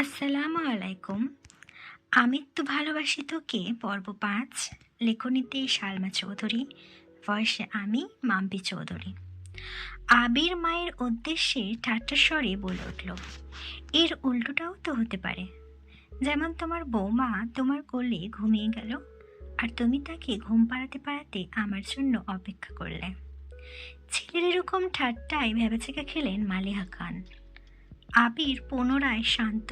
আসসালামু আলাইকুম। আমি তো ভালোবাসি তোকে পর্ব ৫, লেখনীতে সালমা চৌধুরী, ভয়েসে আমি মাম্পি চৌধুরী। আবির মায়ের উদ্দেশ্যে ঠাট্টার স্বরে বলে উঠল, এর উল্টোটাও তো হতে পারে। যেমন তোমার বৌমা তোমার কোলে ঘুমিয়ে গেল আর তুমি তাকে ঘুম পাড়াতে পাড়াতে আমার জন্য অপেক্ষা করলে। ছেলের এরকম ঠাট্টায় ভেবেচেকে খেলেন মালিহা খান। আবির পুনরায় শান্ত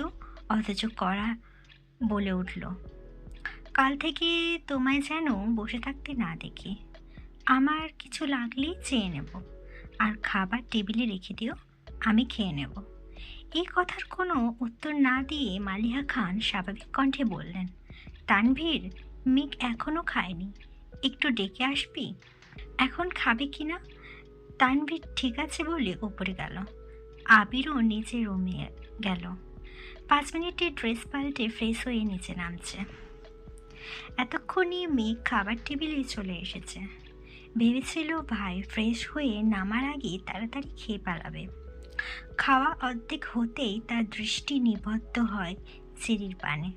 অথচ কড়া বলে উঠল, কাল থেকে তোমায় যেন বসে থাকতে না দেখি। আমার কিছু লাগলেই চেয়ে নেব, আর খাবার টেবিলে রেখে দিও, আমি খেয়ে নেব। এই কথার কোনো উত্তর না দিয়ে মালিহা খান স্বাভাবিক কণ্ঠে বললেন, তানভীর, মিক এখনও খায়নি, একটু ডেকে আসবি? এখন খাবে কি না? তানভীর ঠিক আছে বলে উপরে গেল। আবিরও নিচে রুমে গেল। ৫ মিনিটে ড্রেস পাল্টে ফ্রেশ হয়ে নিচে নামছে। এতক্ষণে মেঘ খাবার টেবিলে চলে এসেছে। ভেবেছিল ভাই ফ্রেশ হয়ে নামার আগে তাড়াতাড়ি খেয়ে পালাবে। খাওয়া অর্ধেক হতেই তার দৃষ্টি নিবদ্ধ হয় সিঁড়ির পানে।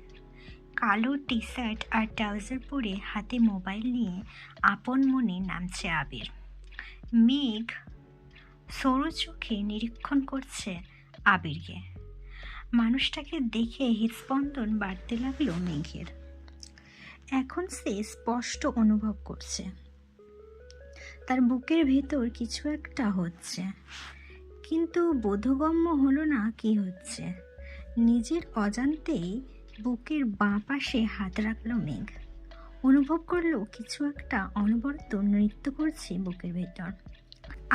কালো টি শার্ট আর ট্রাউজার পরে হাতে মোবাইল নিয়ে আপন মনে নামছে আবির। মেঘ সরু চোখে নিরীক্ষণ করছে আবিরকে। মানুষটাকে দেখে হৃদস্পন্দন বাড়তে লাগলো মেঘের। এখন সে স্পষ্ট অনুভব করছে তার বুকের ভেতর কিছু একটা হচ্ছে, কিন্তু বোধগম্য হলো না কি হচ্ছে। নিজের অজান্তেই বুকের বাঁ পাশে হাত রাখলো মেঘ। অনুভব করলো কিছু একটা অনবরত নৃত্য করছে বুকের ভেতর।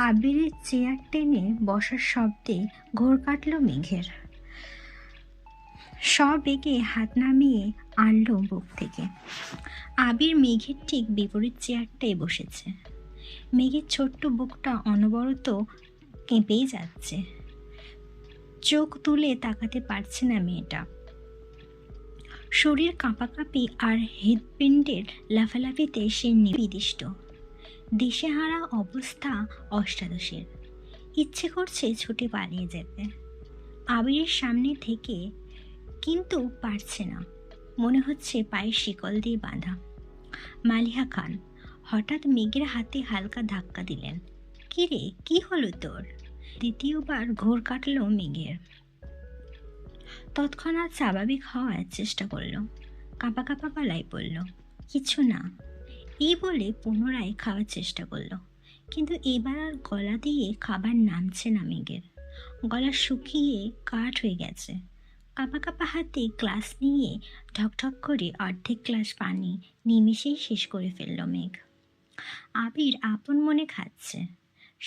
আবিরের চেয়ার টেনে বসার শব্দে ঘোর কাটল মেঘের। সবেগে হাত নামিয়ে আনলো বুক থেকে। আবির মেঘের ঠিক বিপরীত চেয়ারটায় বসেছে। মেঘের ছোট্ট বুকটা অনবরত কেঁপেই যাচ্ছে। চোখ তুলে তাকাতে পারছে না মেয়েটা। শরীর কাঁপাকাঁপি আর হৃৎপিণ্ডের লাফালাফিতে সে নিবিদিষ্ট। দিশেহারা অবস্থা অষ্টাদশের। ইচ্ছে করছে ছুটে পালিয়ে যেতে আবিরের সামনে থেকে, কিন্তু পারছে না। মনে হচ্ছে পায়ে শিকল দিয়ে বাঁধা। মালিহা খান হঠাৎ মেঘের হাতে হালকা ধাক্কা দিলেন। কি রে, কি হলো তোর? দ্বিতীয়বার ঘোর কাটল মেঘের। তৎক্ষণাৎ স্বাভাবিক হওয়ার চেষ্টা করলো। কাঁপা কাঁপা গলায় বলল, কিছু না। এই বলে পুনরায় খাওয়ার চেষ্টা করলো, কিন্তু এবার আর গলা দিয়ে খাবার নামছে না মেঘের। গলা শুকিয়ে কাঠ হয়ে গেছে। কাঁপা কাঁপা হাতে গ্লাস নিয়ে ঢকঢক করে অর্ধেক গ্লাস পানি নিমেষেই শেষ করে ফেলল মেঘ। আবির আপন মনে খাচ্ছে।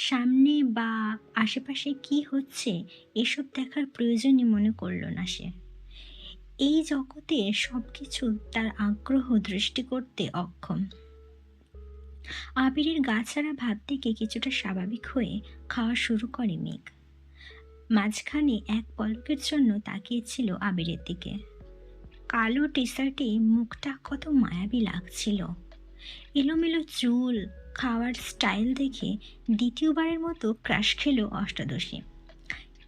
সামনে বা আশেপাশে কি হচ্ছে এসব দেখার প্রয়োজনই মনে করল না সে। এই জগতে সব কিছু তার আগ্রহ দৃষ্টি করতে অক্ষম। আবিরের গা ছাড়া ভাব থেকে কিছুটা স্বাভাবিক হয়ে খাওয়া শুরু করে মেঘ। মাঝখানে এক পলকের জন্য তাকিয়েছিল আবিরের দিকে। কালো টি শার্টে মুখটা কত মায়াবী লাগছিল। এলোমেলো চুল, খাওয়ার স্টাইল দেখে দ্বিতীয়বারের মতো ক্রাশ খেল অষ্টাদশী।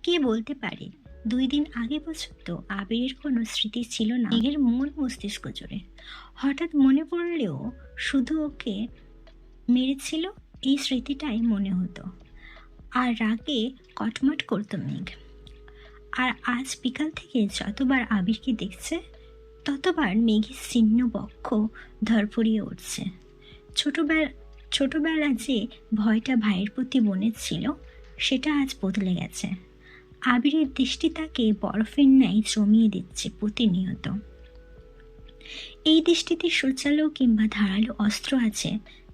কে বলতে পারে 2 দিন আগে পর্যন্ত আবিরের কোনো স্মৃতি ছিল না মেঘের মন মস্তিষ্ক জুড়ে। হঠাৎ মনে পড়লেও শুধু ওকে মেরেছিল এই স্মৃতিটাই মনে হতো, আর রাগে কটমট করতো মেঘ। আর আজ বিকাল থেকে যতবার আবিরকে দেখছে ততবার মেঘের ছিন্ন বক্ষ ধরফড়িয়ে উঠছে। ছোটবেলা যে ভয়টা ভাইয়ের প্রতি বোনের ছিল সেটা আজ বদলে গেছে। আবিরের দৃষ্টি তাকে বরফের ন্যায় জমিয়ে দিচ্ছে প্রতিনিয়ত। এই দৃষ্টিতে সূচালো কিংবা ধারালো অস্ত্র আছে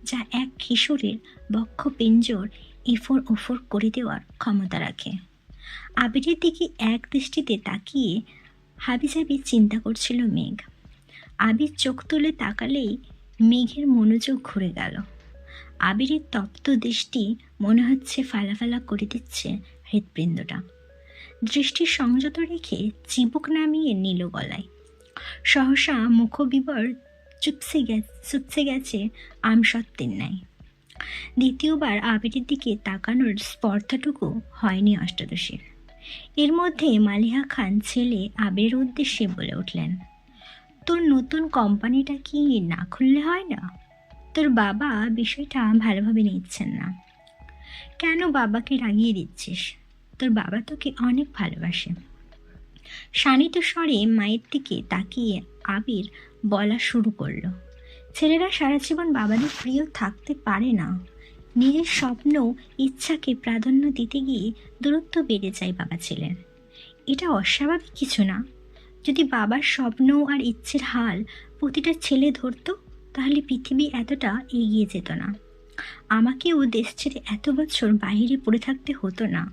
যা এক কিশোরের বক্ষ পিঞ্জর এফোর ওফোর করে দেওয়ার ক্ষমতা রাখে। আবিরের দিকে এক দৃষ্টিতে তাকিয়ে হাবিজাবি চিন্তা করছিল মেঘ। আবির চোখ তুলে তাকালেই মেঘের মনোযোগ ঘুরে গেল। আবিরের তপ্ত দৃষ্টি মনে হচ্ছে ফালাফালা করে দিচ্ছে হৃৎপিণ্ডটা। দৃষ্টি সংযত রেখে চিবুক নামিয়ে নিল গলায়। সহসা মুখবিবর চুপসে গেছে আমসত্ত্বের ন্যায়। দ্বিতীয়বার আবিরের দিকে তাকানোর স্পর্ধাটুকু হয়নি অষ্টাদশীর। এর মধ্যে মালিহা খান ছেলে আবিরের উদ্দেশ্যে বলে উঠলেন, তোর নতুন কোম্পানিটা কি না খুললে হয় না? তোর বাবা বিষয়টা ভালোভাবে নিচ্ছেন না। কেন বাবাকে রাগিয়ে দিচ্ছিস? তোর বাবা তোকে অনেক ভালোবাসে। শানিত স্বরে মায়ের দিকে তাকিয়ে আবির বলা শুরু করলো, ছেলেরা সারা জীবন বাবাদের প্রিয় থাকতে পারে না। নিজের স্বপ্ন ইচ্ছাকে প্রাধান্য দিতে গিয়ে দূরত্ব বেড়ে যায় বাবা ছেলের। এটা অস্বাভাবিক কিছু না। যদি বাবার স্বপ্ন আর ইচ্ছের হাল প্রতিটা ছেলে ধরতো, তাহলে পৃথিবী এতটা এগিয়ে যেত না। আমাকেও দেশ ছেড়ে এত বছর বাইরে পড়ে থাকতে হতো না।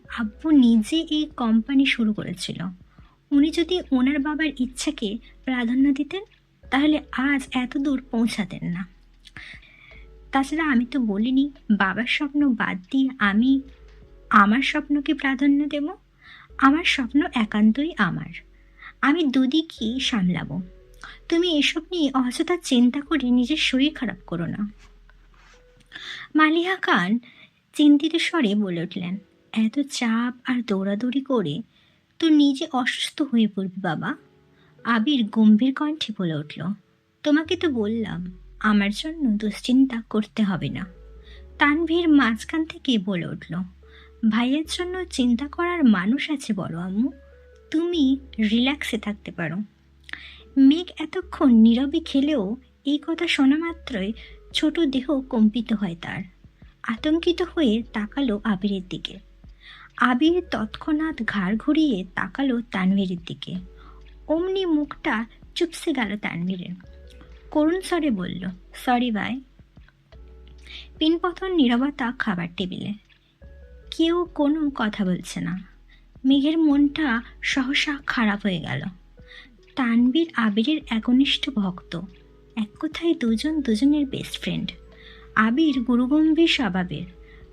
আব্বু নিজে এই কোম্পানি শুরু করেছিল। উনি যদি ওনার বাবার ইচ্ছাকে প্রাধান্য দিতেন, তাহলে আজ এত দূর পৌঁছাতেন না। তাছাড়া আমি তো বলিনি বাবার স্বপ্ন বাদ দিয়ে আমি আমার স্বপ্নকে প্রাধান্য দেব। আমার স্বপ্ন একান্তই আমার। আমি দুদিকই সামলাবো। তুমি এসব নিয়ে অযথা চিন্তা করে নিজের শরীর খারাপ করো না। মালিহা খান চিন্তিত স্বরে বলে উঠলেন, এত চাপ আর দৌড়াদৌড়ি করে তো নিজে অসুস্থ হয়ে পড়বি বাবা। আবির গম্ভীর কণ্ঠে বলে উঠল, তোমাকে তো বললাম আমার জন্য দুশ্চিন্তা করতে হবে না। তানভীর মাঝখান থেকে বলে উঠল, ভাইয়ের জন্য চিন্তা করার মানুষ আছে বড় আম্মু। তুমি রিল্যাক্সে থাকতে পারো। মেঘ এতক্ষণ নীরবে খেলেও এই কথা শোনা মাত্রই ছোট দেহ কম্পিত হয় তার। আতঙ্কিত হয়ে তাকালো আবিরের দিকে। আবির তৎক্ষণাৎ ঘাড় ঘুরিয়ে তাকালো তানভীরের দিকে। অমনি মুখটা চুপসে গেল তানভীরের। করুণ স্বরে বলল, সরি ভাই। পিনপতন নীরবতা খাবার টেবিলে। কেউ কোনো কথা বলছে না। মেঘের মনটা সহসা খারাপ হয়ে গেল। তানভীর আবিরের একনিষ্ঠ ভক্ত। এক কথায় দুজন দুজনের বেস্ট ফ্রেন্ড। আবির গুরুগম্ভীর স্বভাবের,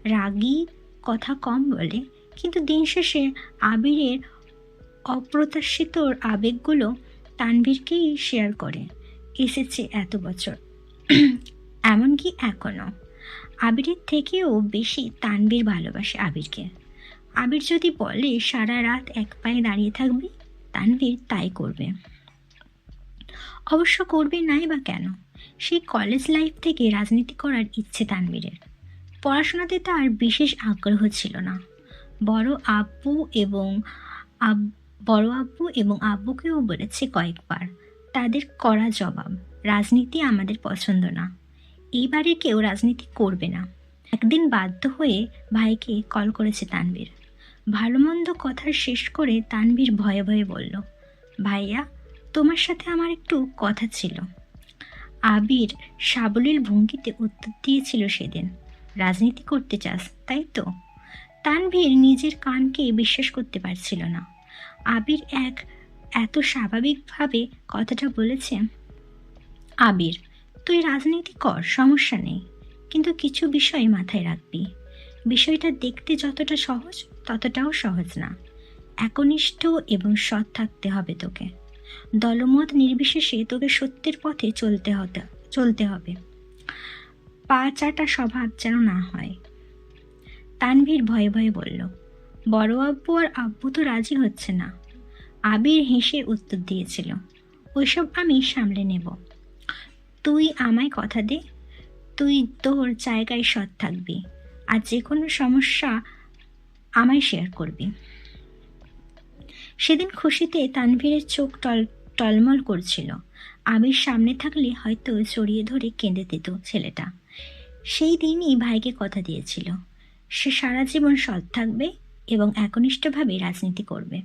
রাগী, কথা কম বলে, কিন্তু দিন শেষে আবিরের অপ্রত্যাশিত আবেগগুলো তানভীরকেই শেয়ার করে এসেছে এত বছর। এমনকি এখনও আবিরের থেকেও বেশি তানভীর ভালোবাসে আবিরকে। আবির যদি বলে সারা রাত এক পায়ে দাঁড়িয়ে থাকবে, তানভীর তাই করবে। অবশ্য করবে নাই বা কেন, সেই কলেজ লাইফ থেকে রাজনীতি করার ইচ্ছে তানভীরের। পড়াশোনাতে তার বিশেষ আগ্রহ ছিল না। বড় আব্বু এবং আব্বুকেও বলেছে কয়েকবার, তাদের কড়া জবাব, রাজনীতি আমাদের পছন্দ না, এইবারে কেউ রাজনীতি করবে না। একদিন বাধ্য হয়ে ভাইকে কল করেছে তানভীর। ভালো মন্দ কথা শেষ করে তানভীর ভয়ে ভয়ে বলল, ভাইয়া তোমার সাথে আমার একটু কথা ছিল। আবির সাবলীল ভঙ্গিতে উত্তর দিয়েছিল সেদিন, রাজনীতি করতে চাস তাই তো? তানভীর নিজের কানকে বিশ্বাস করতে পারছিল না। আবির এত স্বাভাবিকভাবে কথাটা বলেছে। আবির, তুই রাজনীতি কর, সমস্যা নেই, কিন্তু কিছু বিষয় মাথায় রাখবি। বিষয়টা দেখতে যতটা সহজ ততটাও সহজ না। একনিষ্ঠ এবং সৎ থাকতে হবে তোকে। দলমত নির্বিশেষে তোকে সত্যের পথে চলতে হবে। পা চাটা স্বভাব যেন না হয়। তানভীর ভয়ে ভয়ে বলল, বড় আব্বু আর আব্বু তো রাজি হচ্ছে না। আবির হেসে উত্তর দিয়েছিল, ওইসব আমি সামলে নেব। তুই আমায় কথা দে, তুই তোর জায়গায় সৎ থাকবি, আর যে কোনো সমস্যা আমায় শেয়ার করবি। সেদিন খুশিতে তানভীরের চোখ টলমল করছিল। আবির সামনে থাকলে হয়তো জড়িয়ে ধরে কেঁদে দিত ছেলেটা। সেই দিনই ভাইকে কথা দিয়েছিল, সে সারা জীবন সৎ থাকবে এবং একনিষ্ঠভাবে রাজনীতি করবে।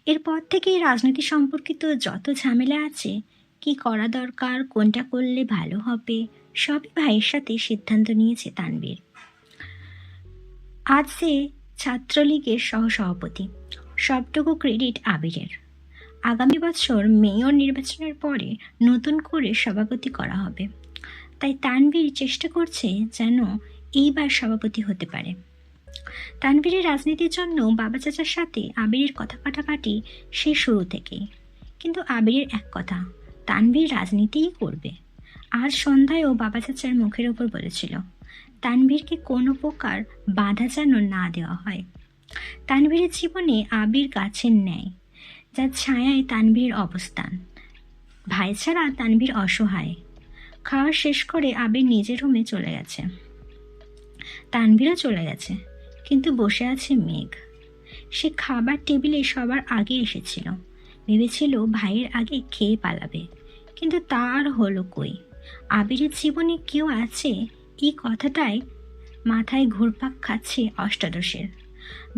এরপর থেকেই রাজনীতি সম্পর্কিত যত ঝামেলা আছে, কি করা দরকার, কোনটা করলে ভালো হবে, সবই ভাইয়ের সাথে সিদ্ধান্ত নিয়েছে তানভীর। আজ সে ছাত্রলীগের সহসভাপতি। সবটুকু ক্রেডিট আবিরের। আগামী বছর মেয়র নির্বাচনের পরে নতুন করে সভাপতি করা হবে, তাই তানভীর চেষ্টা করছে যেন এইবার সভাপতি হতে পারে। তানভীরের রাজনীতির জন্য বাবা চাচার সাথে আবিরের কথা কাটাকাটি সে শুরু থেকেই। কিন্তু আবিরের এক কথা, তানভীর রাজনীতিই করবে। আজ সন্ধ্যায়ও বাবা চাচার মুখের ওপর বলেছিল, তানভীরকে কোনো প্রকার বাধা যেন না দেওয়া হয়। তানভীরের জীবনে আবির গাছের ন্যায়, যার ছায়ায় তানভীর অবস্থান। ভাই ছাড়া তানভীর অসহায়। খাওয়া শেষ করে আবির নিজের রুমে চলে গেছে। তানভীরও চলে গেছে, কিন্তু বসে আছে মেঘ। সে খাবার টেবিলে সবার আগে এসেছিল, ভেবেছিল ভাইয়ের আগে খেয়ে পালাবে, কিন্তু তা আর হলো কই। আবিরের জীবনে কেউ আছে, এই কথাটাই মাথায় ঘুরপাক খাচ্ছে অষ্টাদশের।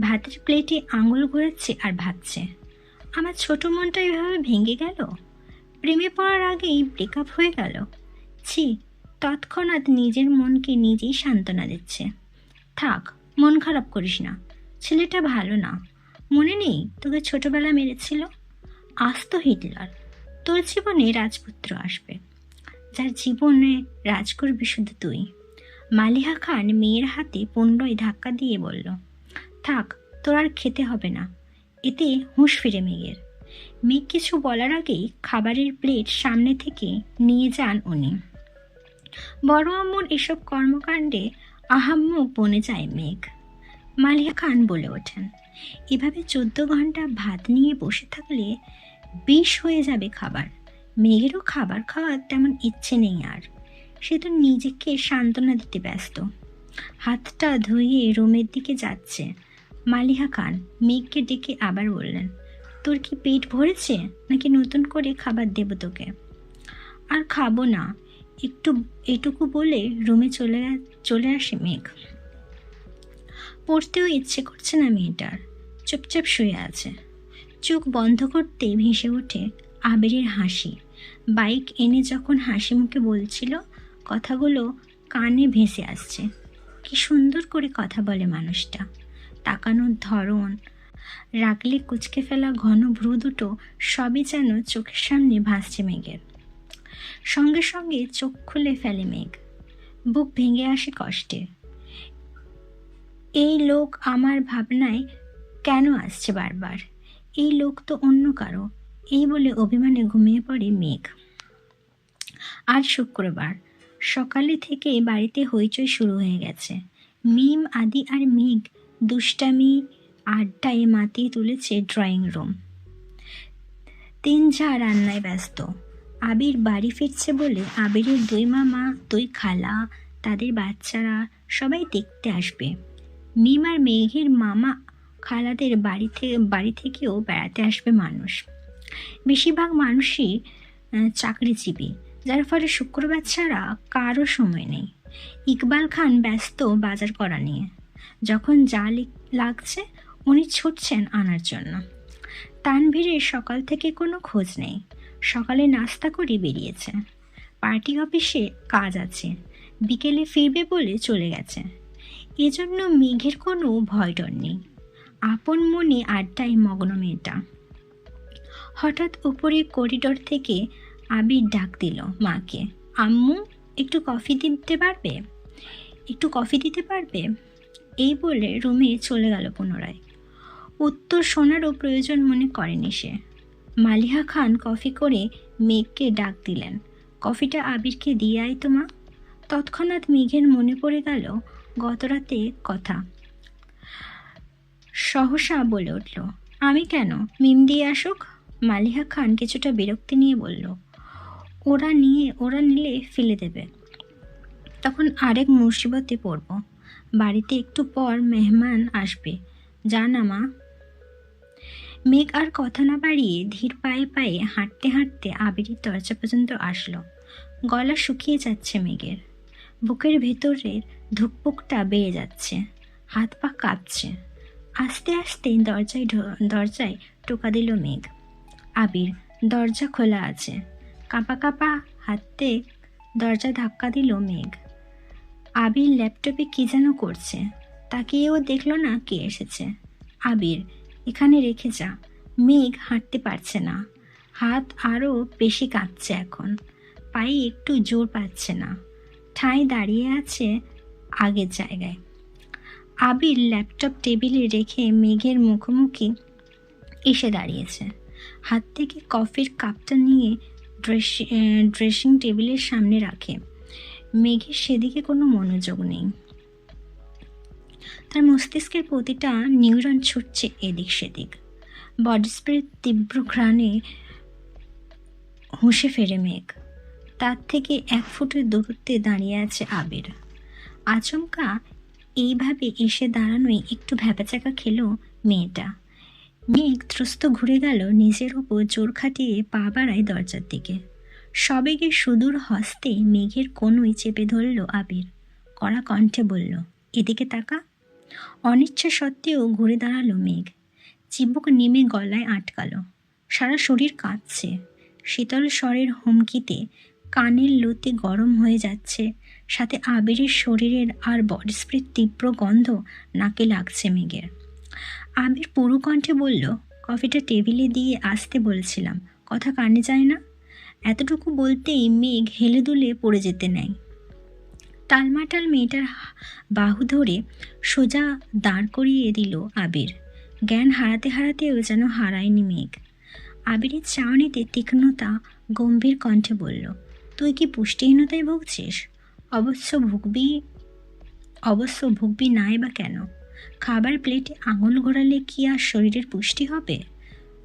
ভাতের প্লেটে আঙুল ঘোরাচ্ছে আর ভাবছে, আমার ছোট মনটা এভাবে ভেঙে গেল, প্রেমে পড়ার আগেই ব্রেকআপ হয়ে গেল। ছি, তৎক্ষণাৎ নিজের মনকে নিজেই সান্ত্বনা দিচ্ছে। থাক, মন খারাপ করিস না, ছেলেটা ভালো না। মনে নেই তোকে ছোটবেলা মেরেছিল? আস্ত হিটলার। তোর জীবনে রাজপুত্র আসবে, যার জীবনে রাজ করবি শুধু তুই। মালিহা খান মেয়ের হাতে পুনরায় ধাক্কা দিয়ে বলল, থাক, তোর আর খেতে হবে না। এতে হুঁশ ফিরে মেঘের। মেঘ কিছু বলার আগেই খাবারের প্লেট সামনে থেকে নিয়ে যান উনি। বড় আম্মুর এসব কর্মকাণ্ডে আহাম্মক বনে যায় মেঘ। মালিহা খান বলে ওঠেন, এভাবে 14 ঘন্টা ভাত নিয়ে বসে থাকলে বিষ হয়ে যাবে খাবার। মেঘেরও খাবার খাওয়ার তেমন ইচ্ছে নেই আর, সে তো নিজেকে সান্ত্বনা দিতে ব্যস্ত। হাতটা ধুয়ে রুমের দিকে যাচ্ছে। মালিহা খান মেঘকে ডেকে আবার বললেন, তোর কি পেট ভরেছে, নাকি নতুন করে খাবার দেব তোকে? আর খাবো না, একটু এটুকু বলে রুমে চলে আসে মেঘ। পড়তেও ইচ্ছে করছে না মেয়েটার, চুপচাপ শুয়ে আছে। চোখ বন্ধ করতে ভেসে ওঠে আবিরের হাসি। বাইক এনে যখন হাসি মুখে বলছিল, কথাগুলো কানে ভেসে আসছে। কি সুন্দর করে কথা বলে মানুষটা, তাকানোর ধরন, রাগলে কুচকে ফেলা ঘন ভ্রু দুটো, সবই যেন চোখের সামনে ভাসছে মেঘের। সঙ্গে সঙ্গে চোখ খুলে ফেলে মেঘ। বুক ভেঙে আসে কষ্টে। এই লোক আমার ভাবনায় কেন আসছে বারবার? এই লোক তো অন্য কারো। এই বলে অভিমানে ঘুমিয়ে পড়ে মেঘ। আজ শুক্রবার সকালে থেকে বাড়িতে হইচই শুরু হয়ে গেছে। মিম, আদি আর মেঘ দুষ্টামি আড্ডায় মাতিয়ে তুলেছে ড্রয়িং রুম। তিন যা রান্নায় ব্যস্ত। আবির বাড়ি ফিরছে বলে আবিরের 2 মামা, 2 খালা, তাদের বাচ্চারা সবাই দেখতে আসবে। মিম আর মেঘের মামা খালাদের বাড়ি থেকেও বেড়াতে আসবে মানুষ। বেশিরভাগ মানুষই চাকরিজীবী, যার ফলে শুক্রবার ছাড়া কারও সময় নেই। ইকবাল খান ব্যস্ত বাজার করা নিয়ে। যখন যা লাগছে উনি ছুটছেন আনার জন্য। তানভীরের সকাল থেকে কোনো খোঁজ নেই। সকালে নাস্তা করে বেরিয়েছে। পার্টি অফিসে কাজ আছে, বিকেলে ফিরবে বলে চলে গেছে। এজন্য মেঘের কোনো ভয় ডর নেই। আপন মনে আড্ডায় মগ্ন মেয়েটা। হঠাৎ উপরে করিডোর থেকে আবির ডাক দিল মাকে, আম্মু, একটু কফি দিতে পারবে? এই বলে রুমে চলে গেল পুনরায়। উত্তর শোনারও প্রয়োজন মনে করেনি সে। মালিহা খান কফি করে মেঘকে ডাক দিলেন, কফিটা আবিরকে দিয়ে আয় তো মা। তৎক্ষণাৎ মেঘের মনে পড়ে গেল গতরাতে কথা। সহসা বলে উঠল, আমি কেন, মিম দিয়ে আসুক। মালিহা খান কিছুটা বিরক্তি নিয়ে বলল, ওরা নিলে ফেলে দেবে, তখন আরেক মুসিবতে পড়ব। বাড়িতে একটু পর মেহমান আসবে, যা না মা। মেঘ আর কথা না বাড়িয়ে ধীর পায়ে হাঁটতে হাঁটতে আবিরের দরজা পর্যন্ত আসলো। গলা শুকিয়ে যাচ্ছে মেঘের, বুকের ভেতরের ধুকপুকটা বেড়ে যাচ্ছে, হাত পা কাঁপছে। আস্তে আস্তে দরজায় টোকা দিল মেঘ। আবির, দরজা খোলা আছে। কাঁপা হাতে দরজা ধাক্কা দিল মেঘ। আবির ল্যাপটপে কি যেন করছে, তাকিয়েও দেখল না কে এসেছে। আবির, এখানে রেখে যা। মেঘ হাঁটতে পারছে না, হাত আরও বেশি কাঁপছে এখন, পায়ে একটু জোর পাচ্ছে না, ঠাঁই দাঁড়িয়ে আছে আগের জায়গায়। আবির ল্যাপটপ টেবিলে রেখে মেঘের মুখোমুখি এসে দাঁড়িয়েছে। হাত থেকে কফির কাপটা নিয়ে ড্রেসিং টেবিলের সামনে রাখে। মেঘের সেদিকে কোনো মনোযোগ নেই। তার মস্তিষ্কের প্রতিটা নিউরন ছুটছে এদিক সেদিক। বডি স্প্রে তীব্র ঘ্রাণে হুঁশে ফেরে মেঘ। তার থেকে 1 ফুটের দূরত্বে দাঁড়িয়ে আছে আবির। আচমকা এইভাবে এসে দাঁড়ানোই একটু ভ্যাবাচ্যাকা খেল মেয়েটা। মেঘ ত্রস্ত ঘুরে গেল, নিজের ওপর জোর খাটিয়ে পা বাড়ায় দরজার দিকে। সবেগে সুদূর হস্তে মেঘের কোনোই চেপে ধরল আবির। কড়া কণ্ঠে বলল, এদিকে তাকা। অনিচ্ছা সত্ত্বেও ঘুরে দাঁড়ালো মেঘ। চিবুক নেমে গলায় আটকালো। সারা শরীর কাঁপছে। শীতল স্বরের হুমকিতে কানের লতি গরম হয়ে যাচ্ছে, সাথে আবিরের শরীরের আর বডি স্প্রের তীব্র গন্ধ নাকে লাগছে মেঘের। আবির পুরু কণ্ঠে বলল, কফিটা টেবিলে দিয়ে আসতে বলেছিলাম, কথা কানে যায় না? এতটুকু বলতেই মেঘ হেলে দুলে পড়ে যেতে নেয়। টালমাটাল মেয়েটার বাহু ধরে সোজা দাঁড় করিয়ে দিল আবির। জ্ঞান হারাতে হারাতেও যেন হারায়নি মেঘ। আবিরের চাউনিতে তীক্ষ্ণতা গম্ভীর কণ্ঠে বলল, তুই কি পুষ্টিহীনতায় ভুগছিস? অবশ্য ভুগবি নাই বা কেন? খাবার প্লেটে আঙুল ঘোরালে কি আর শরীরের পুষ্টি হবে?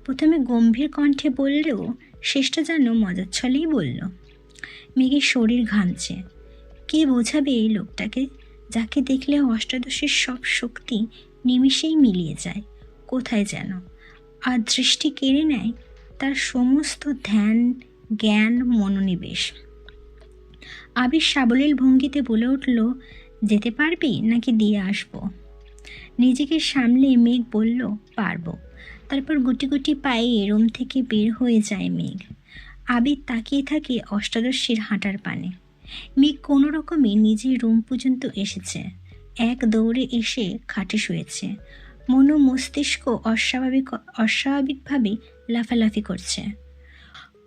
প্রথমে গম্ভীর কণ্ঠে বললেও শেষটা যেন মজার ছলেই বলল। মেঘের শরীর ঘামছে। কে বোঝাবে এই লোকটাকে, যাকে দেখলে অষ্টাদশের সব শক্তি নিমিষেই মিলিয়ে যায় কোথায় যেন, আর দৃষ্টি কেড়ে নেয় তার সমস্ত ধ্যান, জ্ঞান, মনোনিবেশ। আবির সাবলীল ভঙ্গিতে বলে উঠল, যেতে পারবি নাকি দিয়ে আসবো? নিজেকে সামলে মেঘ বলল, পারবো। তারপর গুটি গুটি পায়ে রুম থেকে বের হয়ে যায় মেঘ। আবির তাকিয়ে থাকে অষ্টাদশীর হাঁটার পানে। মেঘ কোনো রকমে নিজের রুম পর্যন্ত এসেছে। এক দৌড়ে এসে খাটে শুয়েছে। মন ও মস্তিষ্ক অস্বাভাবিকভাবে লাফালাফি করছে।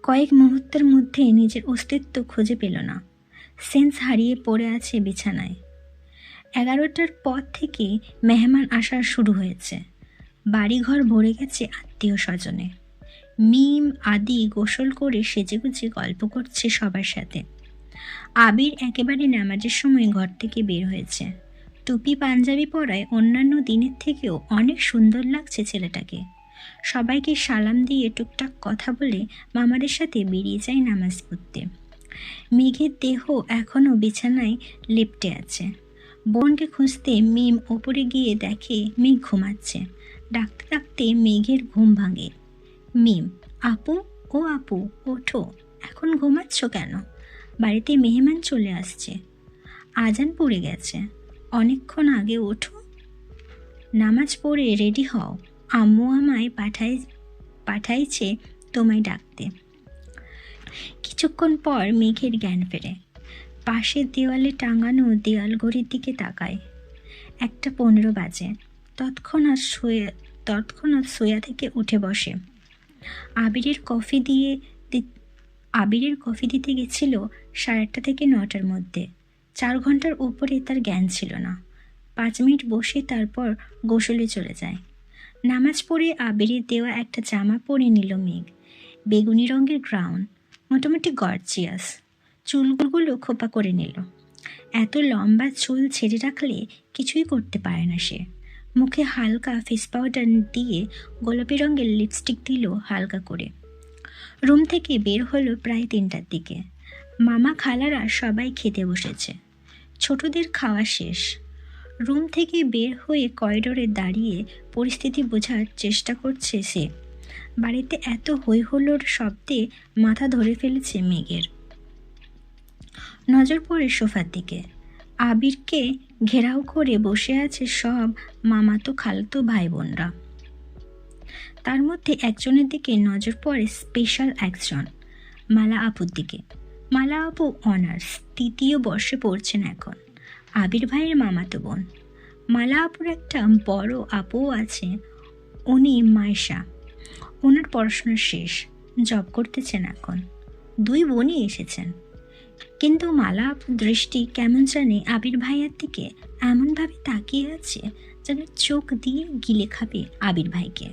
কয়েক মুহূর্তের মধ্যে নিজের অস্তিত্ব খুঁজে পেল না। সেন্স হারিয়ে পড়ে আছে বিছানায়। 11টার পর থেকে মেহমান আসা শুরু হয়েছে। বাড়িঘর ভরে গেছে আত্মীয় স্বজনে। মিম আদি গোসল করে সেজেগুজে গল্প করছে সবার সাথে। আবির একেবারে নামাজের সময় ঘর থেকে বের হয়েছে। টুপি পাঞ্জাবি পরায় অন্যান্য দিনের থেকেও অনেক সুন্দর লাগছে ছেলেটাকে। সবাইকে সালাম দিয়ে টুকটাক কথা বলে মামাদের সাথে বেরিয়ে যায় নামাজ পড়তে। মেঘের দেহ এখনও বিছানায় লেপ্টে আছে। বোনকে খুঁজতে মিম ওপরে গিয়ে দেখে মেঘ ঘুমাচ্ছে। ডাকতে ডাকতে মেঘের ঘুম ভাঙে। মিম, আপু, ও আপু, ওঠো, এখন ঘুমাচ্ছ কেন? বাড়িতে মেহমান চলে আসছে। আজান পড়ে গেছে, অনেকক্ষণ আগে ওঠো। নামাজ পড়ে রেডি হও, আম্মু আমায় পাঠাইছে তোমায় ডাকতে। কিছুক্ষণ পর মেঘের জ্ঞান ফেরে। পাশের দেওয়ালে টাঙানো দেয়াল ঘড়ির দিকে তাকায়। 1:15 বাজে। তৎক্ষণাৎ শোয়া থেকে উঠে বসে। আবিরের কফি দিতে গেছিল 8:30 থেকে 9টার মধ্যে। 4 ঘন্টার উপরে তার জ্ঞান ছিল না। 5 মিনিট বসে তারপর গোসলে চলে যায়। নামাজ পড়ে আবিরের দেওয়া একটা জামা পরে নিল মেঘ। বেগুনি রঙের গ্রাউন, মোটামুটি গর্জিয়াস। চুলগুলো খোপা করে নিল। এত লম্বা চুল ছেড়ে রাখলে কিছুই করতে পারে না সে। মুখে হালকা ফেস পাউডার দিয়ে গোলাপি রঙের লিপস্টিক দিল হালকা করে। রুম থেকে বের হলো প্রায় 3টার দিকে। মামা খালারা সবাই খেতে বসেছে। ছোটদের খাওয়া শেষ। রুম থেকে বের হয়ে করিডোরে দাঁড়িয়ে পরিস্থিতি বোঝার চেষ্টা করছে সে। বাড়িতে এত হই হুল্লোড় শব্দে মাথা ধরে ফেলেছে মেঘের। নজর পড়ে সোফার দিকে। আবিরকে ঘেরাও করে বসে আছে সব মামাতো খালাতো ভাই বোনরা। তার মধ্যে একজনের দিকে নজর পড়ে, স্পেশাল একজন, মালা আপুর দিকে। মালা আপু অনার্স 3য় বর্ষে পড়ছেন এখন। আবির ভাইয়ের মামাতো বোন। মালা আপুর একটা বড় আপুও আছে, উনি মায়েশা। ওনার পড়াশোনা শেষ, জব করতেছেন এখন। 2 বোনই এসেছেন। কিন্তু মালা আপুর দৃষ্টি কেমন জানে আবির ভাইয়ের দিকে এমনভাবে তাকিয়ে আছে যেন চোখ দিয়ে গিলে খাবে আবির ভাইকে।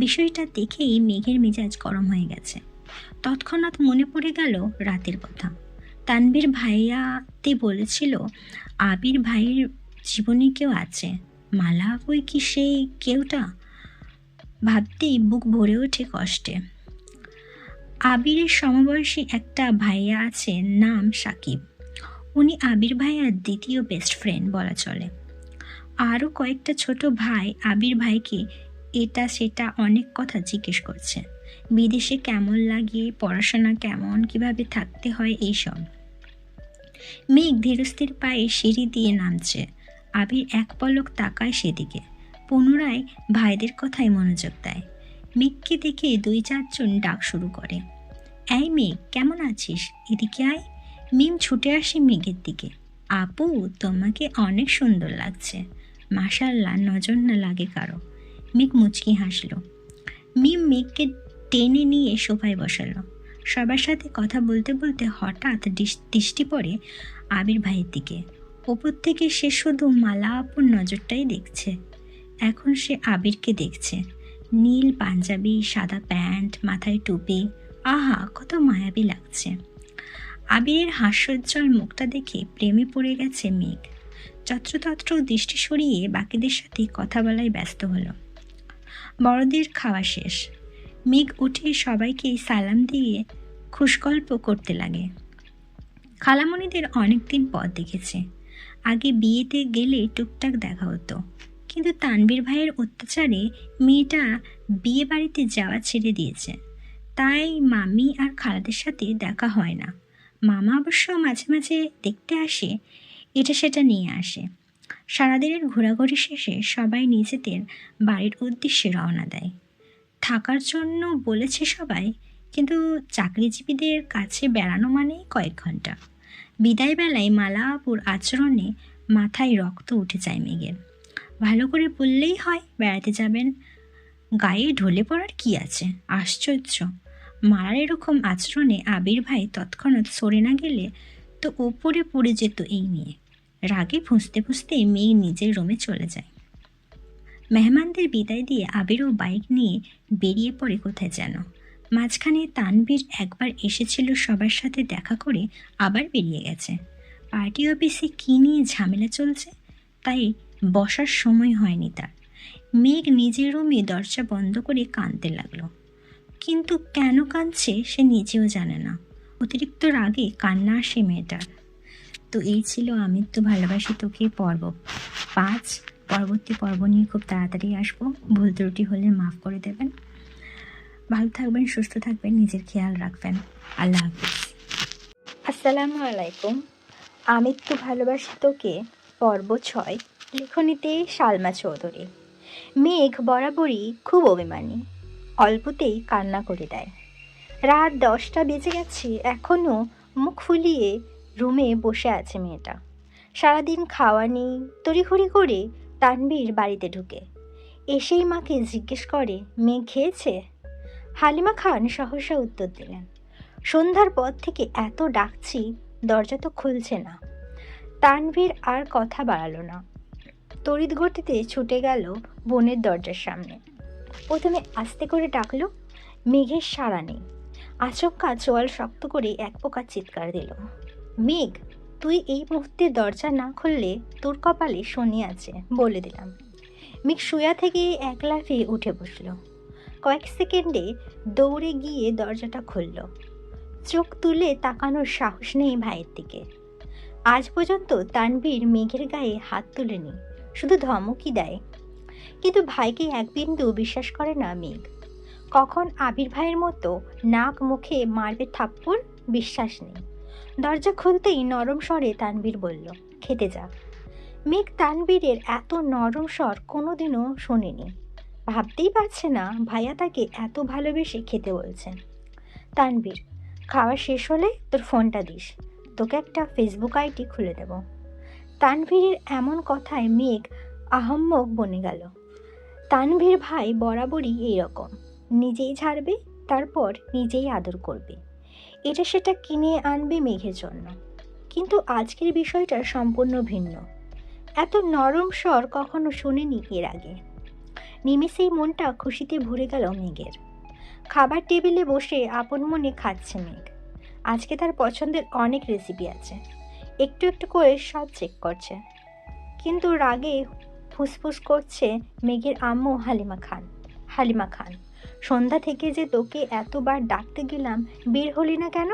বিষয়টা দেখেই মেঘের মেজাজ গরম হয়ে গেছে। তৎক্ষণাৎ মনে পড়ে গেল রাতের কথা। তানভীর ভাইয়াতে বলেছিল আবির ভাইয়ের জীবনে কেউ আছে, মালা আপুই কি সেই কেউটা? ভাবতেই বুক ভরে ওঠে কষ্টে। আবিরের সমবয়সী একটা ভাইয়া আছে, নাম সাকিব। উনি আবির ভাইয়ার দ্বিতীয় বেস্ট ফ্রেন্ড বলা চলে। আরও কয়েকটা ছোট ভাই আবির ভাইকে এটা সেটা অনেক কথা জিজ্ঞেস করছে। বিদেশে কেমন লাগে, পড়াশোনা কেমন, কিভাবে থাকতে হয়, এইসব। মেঘ ধীরস্থির পায়ে সিঁড়ি দিয়ে নামছে। আবির এক পলক তাকায় সেদিকে, পুনরায় ভাইদের কথায় মনোযোগ দেয়। মেঘকে দেখে 2-4 জন ডাক শুরু করে। এই মেঘ, কেমন আছিস? এদিকে আয়। মিম ছুটে আসে মেঘের দিকে। আপু, তোমাকে অনেক সুন্দর লাগছে। মাশাল্লাহ, নজর না লাগে কারো। মেঘ মুচকি হাসল। মিম মেঘকে টেনে নিয়ে সোফায় বসালো। সবার সাথে কথা বলতে বলতে হঠাৎ দৃষ্টি পড়ে আবির ভাইয়ের দিকে। ওপর থেকে সে শুধু মালা আপুর নজরটাই দেখছে। এখন সে আবিরকে দেখছে। নীল পাঞ্জাবি, সাদা প্যান্ট, মাথায় টুপি। আহা, কত মায়াবী লাগছে। আবিরের হাস্যোজ্জ্বল মুখটা দেখে প্রেমে পড়ে গেছে মেঘ। যত্রতত্র দৃষ্টি সরিয়ে বাকিদের সাথে কথা বলায় ব্যস্ত হলো। বড়দের খাওয়া শেষ। মেঘ উঠে সবাইকে সালাম দিয়ে খুশগল্প করতে লাগে। খালামণিদের অনেকদিন পর দেখেছে। আগে বিয়েতে গেলে টুকটাক দেখা হতো, কিন্তু তানভীর ভাইয়ের অত্যাচারে মেয়েটা বিয়ে বাড়িতে যাওয়া ছেড়ে দিয়েছে। তাই মামি আর খালাদের সাথে দেখা হয় না। মামা অবশ্য মাঝে মাঝে দেখতে আসে, এটা সেটা নিয়ে আসে। সারাদিনের ঘোরাঘুরি শেষে সবাই নিজেদের বাড়ির উদ্দেশ্যে রওনা দেয়। থাকার জন্য বলেছে সবাই, কিন্তু চাকরিজীবীদের কাছে বেড়ানো মানেই কয়েক ঘন্টা। বিদায়বেলায় মালা আপুর আচরণে মাথায় রক্ত উঠে যায় মেঘের। ভালো করে বললেই হয় বেড়াতে যাবেন, গায়ে ঢলে পড়ার কি আছে? আশ্চর্য! মারার এরকম আচরণে আবির ভাই তৎক্ষণাৎ সরে না গেলে তো ওপরে পড়ে যেত এই মেয়ে। রাগে ফুঁসতে ফুঁসতে মেয়ে নিজের রুমে চলে যায়। মেহমানদের বিদায় দিয়ে আবিরও বাইক নিয়ে বেরিয়ে পড়ে কোথায় যেন। মাঝখানে তানভীর একবার এসেছিল সবার সাথে দেখা করে, আবার বেরিয়ে গেছে। পার্টি অফিসে কী নিয়ে ঝামেলা চলছে, তাই বসার সময় হয়নি তার। মেঘ নিজের রুমে দরজা বন্ধ করে কাঁদতে লাগলো, কিন্তু কেন কাঁদছে সে নিজেও জানে না। অতিরিক্ত রাগে কান্না আসে মেয়েটার। তো এই ছিল আমি তো ভালোবাসি তোকে পর্ব 5। পরবর্তী পর্ব নিয়ে খুব তাড়াতাড়ি আসবো। ভুল ত্রুটি হলে মাফ করে দেবেন। ভালো থাকবেন, সুস্থ থাকবেন, নিজের খেয়াল রাখবেন। আল্লাহ হাফিজ। আসসালামু আলাইকুম। আমি তো ভালোবাসি তোকে পর্ব 6, লেখনীতে সালমা চৌধুরী। মেঘ বরাবরই খুব অভিমানী, অল্পতেই কান্না করে দেয়। রাত 10টা বেজে গেছে, এখনও মুখ ফুলিয়ে রুমে বসে আছে মেয়েটা। সারাদিন খাওয়া নেই। তড়িঘড়ি করে তানভীর বাড়িতে ঢুকে এসেই মাকে জিজ্ঞেস করে, মেয়ে খেয়েছে? হালিমা খান সহসা উত্তর দিলেন, সন্ধ্যার পর থেকে এত ডাকছি, দরজা তো খুলছে না। তানভীর আর কথা বাড়ালো না। তড়িৎ গতিতে ছুটে গেল বোনের দরজার সামনে। প্রথমে আস্তে করে ডাকলো, মেঘের সাড়া নেই। আচমকা চোয়াল শক্ত করে এক প্রকার চিৎকার দিল, মেঘ, তুই এই মুহূর্তে দরজা না খুললে তোর কপালে শনি আছে, বলে দিলাম। মেঘ শুয়া থেকে এক লাফে উঠে বসলো। কয়েক সেকেন্ডে দৌড়ে গিয়ে দরজাটা খুলল। চোখ তুলে তাকানোর সাহস নেই ভাইয়ের দিকে। আজ পর্যন্ত তানভীর মেঘের গায়ে হাত তুলেনি, শুধু ধমকই দেয়। কিন্তু ভাইকে এক বিন্দু বিশ্বাস করে না মেঘ। কখন আবির ভাইয়ের মতো নাক মুখে মারবে থাপ্পড়, বিশ্বাস নেই। দরজা খুলতেই নরম স্বরে তানভীর বলল, খেতে যা। মেঘ তানভীরের এত নরম স্বর কোনোদিনও শোনেনি। ভাবতেই পারছে না ভাইয়া তাকে এত ভালোবেসে খেতে বলছেন। তানভীর, খাওয়া শেষ হলে তোর ফোনটা দিস, তোকে একটা ফেসবুক আইডি খুলে দেব। তানভীরের এমন কথায় মেঘ আহাম্মক বনে গেল। তানভীর ভাই বরাবরই এইরকম, নিজেই ঝাড়বে, তারপর নিজেই আদর করবে, এটা সেটা কিনে আনবে মেঘের জন্য। কিন্তু আজকের বিষয়টা সম্পূর্ণ ভিন্ন। এত নরম স্বর কখনো শোনেনি এর আগে। নিমেষেই মনটা খুশিতে ভরে গেল মেঘের। খাবার টেবিলে বসে আপন মনে খাচ্ছে মেঘ। আজকে তার পছন্দের অনেক রেসিপি আছে, একটু একটু করে সব চেক করছে। কিন্তু রাগে ফুসফুস করছে মেঘের আম্মু হালিমা খান, সন্ধ্যা থেকে যে তোকে এতবার ডাকতে গেলাম, বের হলি না কেন?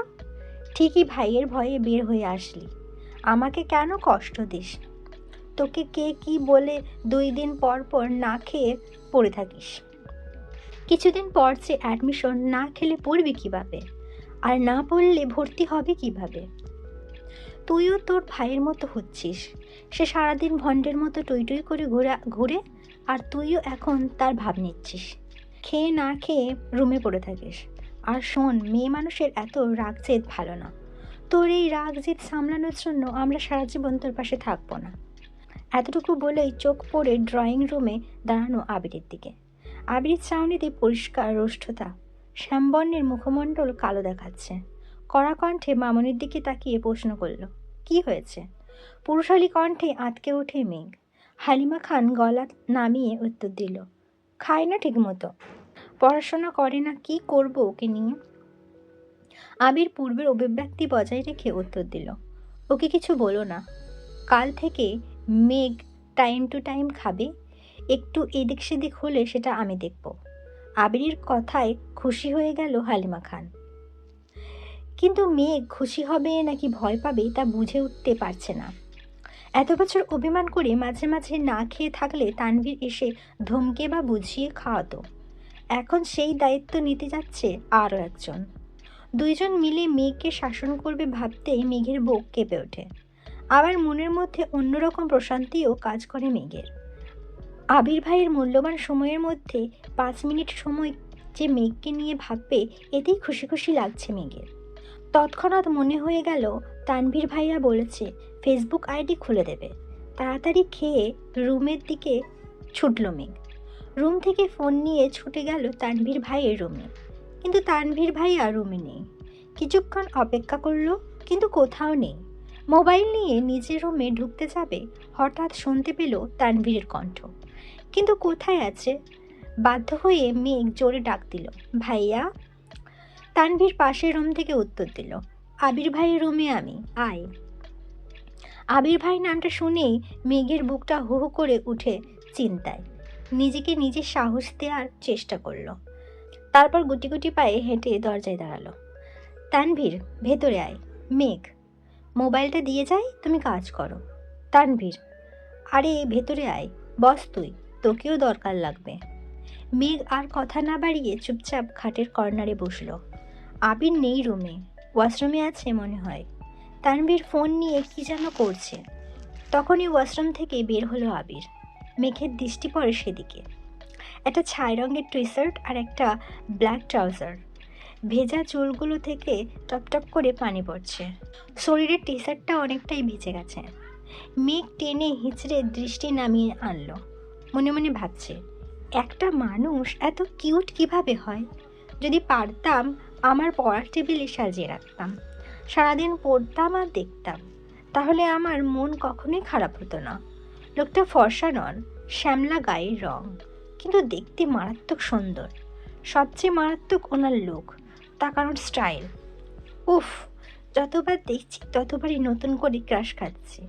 ঠিকই ভাইয়ের ভয়ে বের হয়ে আসলি। আমাকে কেন কষ্ট দিস? তোকে কে কি বলে 2 দিন পর পর না খেয়ে পড়ে থাকিস? কিছুদিন পর যে অ্যাডমিশন, না খেলে পড়বি কিভাবে? আর না পড়লে ভর্তি হবে কিভাবে? তুইও তোর ভাইয়ের মতো হচ্ছিস। সে সারাদিন ভণ্ডের মতো টই টই করে ঘুরে, আর তুইও এখন তার ভাব নিচ্ছিস। খেয়ে না খেয়ে রুমে পড়ে থাকিস। আর শোন, মেয়ে মানুষের এত রাগ জেদ ভালো না। তোর এই রাগ জেদ সামলানোর জন্য আমরা সারা জীবন তোর পাশে থাকবো না। এতটুকু বলেই চোখ পড়ে ড্রয়িং রুমে দাঁড়ানো আবিরের দিকে। আবিরের চাউনিতে পরিষ্কার রোষ্ঠতা, শ্যামবর্ণের মুখমণ্ডল কালো দেখাচ্ছে। কড়া কণ্ঠে মামনির দিকে তাকিয়ে প্রশ্ন করল, কি হয়েছে? পুরুষালী কণ্ঠে আঁতকে ওঠে মেঘ। হালিমা খান গলা নামিয়ে উত্তর দিল, খায় না ঠিক মতো, পড়াশোনা করে না, কি করব ওকে নিয়ে? আবির পূর্বের অভিব্যক্তি বজায় রেখে উত্তর দিল, ওকে কিছু বলো না। কাল থেকে মেঘ টাইম টু টাইম খাবে, একটু এদিক সেদিক হলে সেটা আমি দেখব। আবিরের কথায় খুশি হয়ে গেল হালিমা খান, কিন্তু মেঘ খুশি হবে নাকি ভয় পাবে তা বুঝে উঠতে পারছে না। এত বছর অভিমান করে মাঝে মাঝে না খেয়ে থাকলে তানভীর এসে ধমকে বা বুঝিয়ে খাওয়াতো। এখন সেই দায়িত্ব নিতে যাচ্ছে আরও একজন। 2জন মিলে মেঘকে শাসন করবে ভাবতেই মেঘের বুক কেঁপে ওঠে। আবার মনের মধ্যে অন্যরকম প্রশান্তিও কাজ করে মেঘের। আবির ভাইয়ের মূল্যবান সময়ের মধ্যে 5 মিনিট সময় যে মেঘকে নিয়ে ভাববে, এতেই খুশি খুশি লাগছে মেঘের। তৎক্ষণাৎ মনে হয়ে গেল তানভীর ভাইয়া বলেছে ফেসবুক আইডি খুলে দেবে। তাড়াতাড়ি খেয়ে রুমের দিকে ছুটল মেঘ। রুম থেকে ফোন নিয়ে ছুটে গেল তানভীর ভাইয়ের রুমে, কিন্তু তানভীর ভাইয়া রুমে নেই। কিছুক্ষণ অপেক্ষা করলো, কিন্তু কোথাও নেই। মোবাইল নিয়ে নিজের রুমে ঢুকতে যাবে, হঠাৎ শুনতে পেল তানভীরের কণ্ঠ, কিন্তু কোথায় আছে? বাধ্য হয়ে মেঘ জোরে ডাক দিল, ভাইয়া। তানভীর পাশের রুম থেকে উত্তর দিল, আবির ভাইয়ের রুমে আমি, আয়। আবির ভাই নামটা শুনেই মেঘের বুকটা হু হু করে উঠে চিন্তায়। নিজেকে নিজে সাহস দেওয়ার চেষ্টা করলো। তারপর গুটি গুটি পায়ে হেঁটে দরজায় দাঁড়ালো। তানভীর, ভেতরে আয়। মেঘ, মোবাইলটা দিয়ে যাই, তুমি কাজ করো। তানভীর, আরে ভেতরে আয়, বস তুই, তোকেও দরকার লাগবে। মেঘ আর কথা না বাড়িয়ে চুপচাপ খাটের কর্নারে বসলো। আবির নেই রুমে, ওয়াশরুমে আছে মনে হয়। তানভীর ফোন নিয়ে কি যেন করছে। তখনই ওয়াশরুম থেকে বের হলো আবির। মেঘের দৃষ্টি পড়ে সেদিকে। একটা ছাই রঙের টি শার্ট আর একটা ব্ল্যাক ট্রাউজার। ভেজা চুলগুলো থেকে টপটপ করে পানি পড়ছে। শরীরের টি শার্টটা অনেকটাই ভিজে গেছে। মেঘ টেনে হিঁচড়ে দৃষ্টি নামিয়ে আনলো। মনে মনে ভাবছে, একটা মানুষ এত কিউট কিভাবে হয়? যদি পারতাম আমার পড়ার টেবিলে সাজিয়ে রাখতাম, সারাদিন পড়তাম আর দেখতাম, তাহলে আমার মন কখনোই খারাপ হতো না। লোকটা ফর্সা নন, শ্যামলা গায়ের রং, কিন্তু দেখতে মারাত্মক সুন্দর। সবচেয়ে মারাত্মক ওনার লুক, তাকানোর স্টাইল। উফ, যতবার দেখছি ততবারই নতুন করে ক্রাশ খাচ্ছি।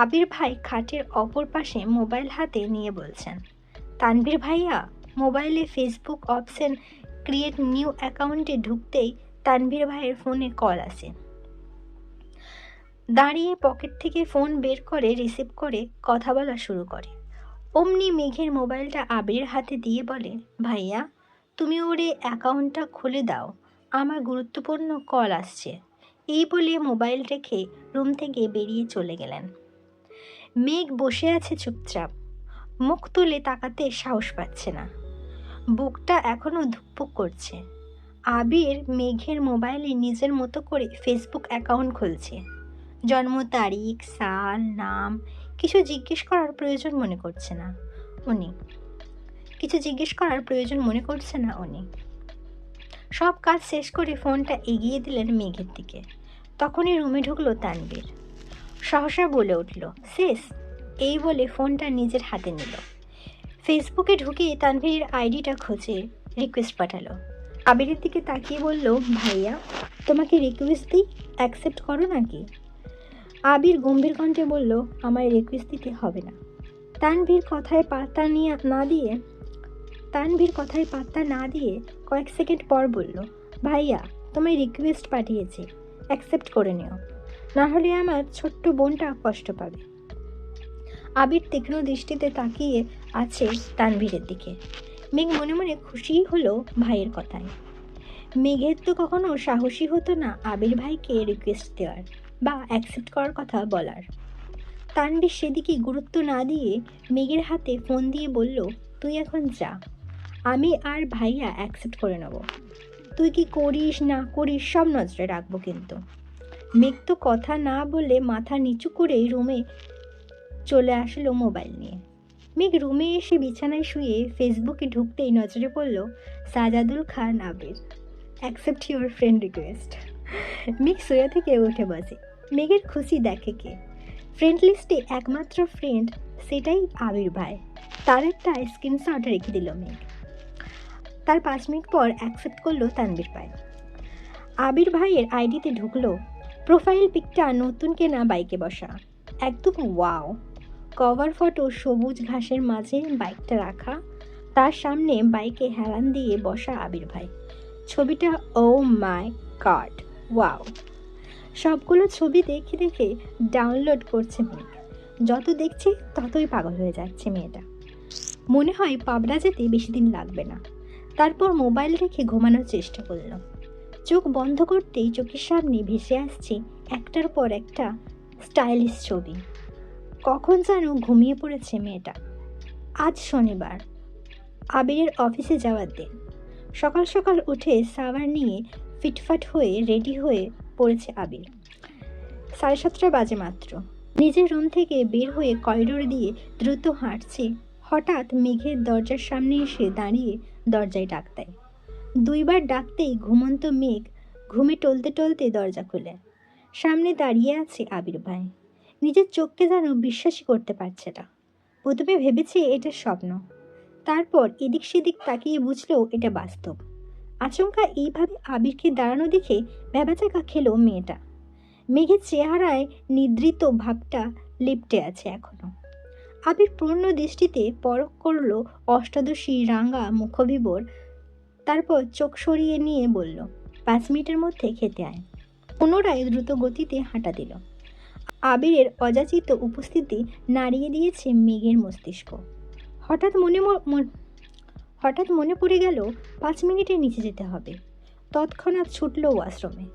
আবির ভাই খাটের অপর পাশে মোবাইল হাতে নিয়ে বলছেন, তানভীর ভাইয়া। মোবাইলে ফেসবুক অপশন ক্রিয়েট নিউ অ্যাকাউন্টে ঢুকতেই তানভীর ভাইয়ের ফোনে কল আসে। দাঁড়িয়ে পকেট থেকে ফোন বের করে রিসিভ করে কথা বলা শুরু করে। অমনি মেঘের মোবাইলটা আবিরের হাতে দিয়ে বলে, ভাইয়া তুমি ওরে অ্যাকাউন্টটা খুলে দাও, আমার গুরুত্বপূর্ণ কল আসছে। এই বলে মোবাইল রেখে রুম থেকে বেরিয়ে চলে গেলেন। মেঘ বসে আছে চুপচাপ, মুখ তুলে তাকাতে সাহস পাচ্ছে না। বুকটা এখনও ধুকপুক করছে। আবির মেঘের মোবাইলে নিজের মতো করে ফেসবুক অ্যাকাউন্ট খুলছে। জন্ম তারিখ, সাল, নাম কিছু জিজ্ঞেস করার প্রয়োজন মনে করছে না উনি। সব কাজ শেষ করে ফোনটা এগিয়ে দিলেন মেঘের দিকে। তখনই রুমে ঢুকলো তানভীর। সহসা বলে উঠল, শেষ। এই বলে ফোনটা নিজের হাতে নিল। ফেসবুকে ঢুকে তানভীরের আইডিটা খোঁজে রিকোয়েস্ট পাঠালো। আবিরের দিকে তাকিয়ে বলল, ভাইয়া তোমাকে রিকোয়েস্ট দিই, অ্যাকসেপ্ট করো নাকি? আবির গম্ভীর কণ্ঠে বলল, আমার রিকোয়েস্ট দিতে হবে না। তানভীর কথায় পাত্তা না দিয়ে কয়েক সেকেন্ড পর বলল, ভাইয়া তোমায় রিকোয়েস্ট পাঠিয়েছি, অ্যাকসেপ্ট করে নিও, না হলে আমার ছোট্ট বোনটা কষ্ট পাবে। আবির তীক্ষ্ণ দৃষ্টিতে তাকিয়ে আছে তানভীরের দিকে। মেঘ মনে মনে খুশি হলো ভাইয়ের কথায়। মেঘের তো কখনো সাহসী হতো না আবির ভাইকে রিকোয়েস্ট দেওয়ার বা অ্যাকসেপ্ট করার কথা বলার। তানভীর সেদিকে গুরুত্ব না দিয়ে মেঘের হাতে ফোন দিয়ে বলল, তুই এখন যা, আমি আর ভাইয়া অ্যাকসেপ্ট করে নেব। তুই কি করিস না করিস সব নজরে রাখবো কিন্তু। মেঘ তো কথা না বলে মাথা নিচু করে রুমে চলে আসলো মোবাইল নিয়ে। মেঘ রুমে এসে বিছানায় শুয়ে ফেসবুকে ঢুকতেই নজরে পড়ল সাজাদুল খান আবির, অ্যাকসেপ্ট ইউর ফ্রেন্ড রিকোয়েস্ট। মেঘ সোয়া থেকে উঠে বসে। মেঘের খুশি দেখে কে, ফ্রেন্ড লিস্টে একমাত্র ফ্রেন্ড সেটাই আবির ভাই। তার একটা স্ক্রিনশট রেখে দিল মেঘ। তার 5 মিনিট পর অ্যাকসেপ্ট করলো তানভীর ভাই। আবির ভাইয়ের আইডিতে ঢুকলো। প্রোফাইল পিকটা নতুন কেনা বাইকে বসা, একদম ওয়াও। কভার ফটো সবুজ ঘাসের মাঝে বাইকটা রাখা, তার সামনে বাইকে হেলান দিয়ে বসা আবির ভাই। ছবিটা ও মাই গড, ওয়াও। সবগুলো ছবি দেখে দেখে ডাউনলোড করছে মেঘ। যত দেখছে ততই পাগল হয়ে যাচ্ছে মেয়েটা। মনে হয় পাবনা যেতে বেশি দিন লাগবে না। তারপর মোবাইল রেখে ঘুমানোর চেষ্টা করল। চোখ বন্ধ করতেই চোখের সামনে ভেসে আসছে একটার পর একটা স্টাইলিশ ছবি। কখন যেন ঘুমিয়ে পড়েছে মেয়েটা। আজ শনিবার, আবিরের অফিসে যাওয়ার দিন। সকাল সকাল উঠে সাওয়ার নিয়ে ফিটফাট হয়ে রেডি হয়ে পড়েছে আবির। 7:30 বাজে মাত্র। নিজের রুম থেকে বের হয়ে করিডোর দিয়ে দ্রুত হাঁটছে। হঠাৎ মেঘের দরজার সামনে এসে দাঁড়িয়ে দরজায় ডাক দেয়। 2 বার ডাকতেই ঘুমন্ত মেঘ ঘুমে টলতে টলতে দরজা খুলে। সামনে দাঁড়িয়ে আছে আবির ভাই। নিজের চোখকে যেন বিশ্বাসই করতে পারছে না। প্রথমে ভেবেছে এটা স্বপ্ন, তারপর এদিক সেদিক তাকিয়ে বুঝলো এটা বাস্তব। আচমকা এইভাবে আবিরকে দাঁড়ানো দেখে ভ্যাবাচাকা খেলো মেয়েটা। মেঘের চেহারায় নিদ্রিত ভাবটা লেপ্টে আছে এখনো। আবির পূর্ণ দৃষ্টিতে পরখ করলো অষ্টাদশী রাঙা মুখবিবর, তারপর চোখ সরিয়ে নিয়ে বলল, 5 মিনিটের মধ্যে খেতে আয়। পুনরায় দ্রুত গতিতে হাঁটা দিল। আবিরের অযাচিত উপস্থিতি নাড়িয়ে দিয়েছে মেঘের মস্তিষ্ক। হঠাৎ মনে পড়ে গেল 5 মিনিটের নিচে যেতে হবে। তৎক্ষণাৎ ছুটল ওয়াশরুমে।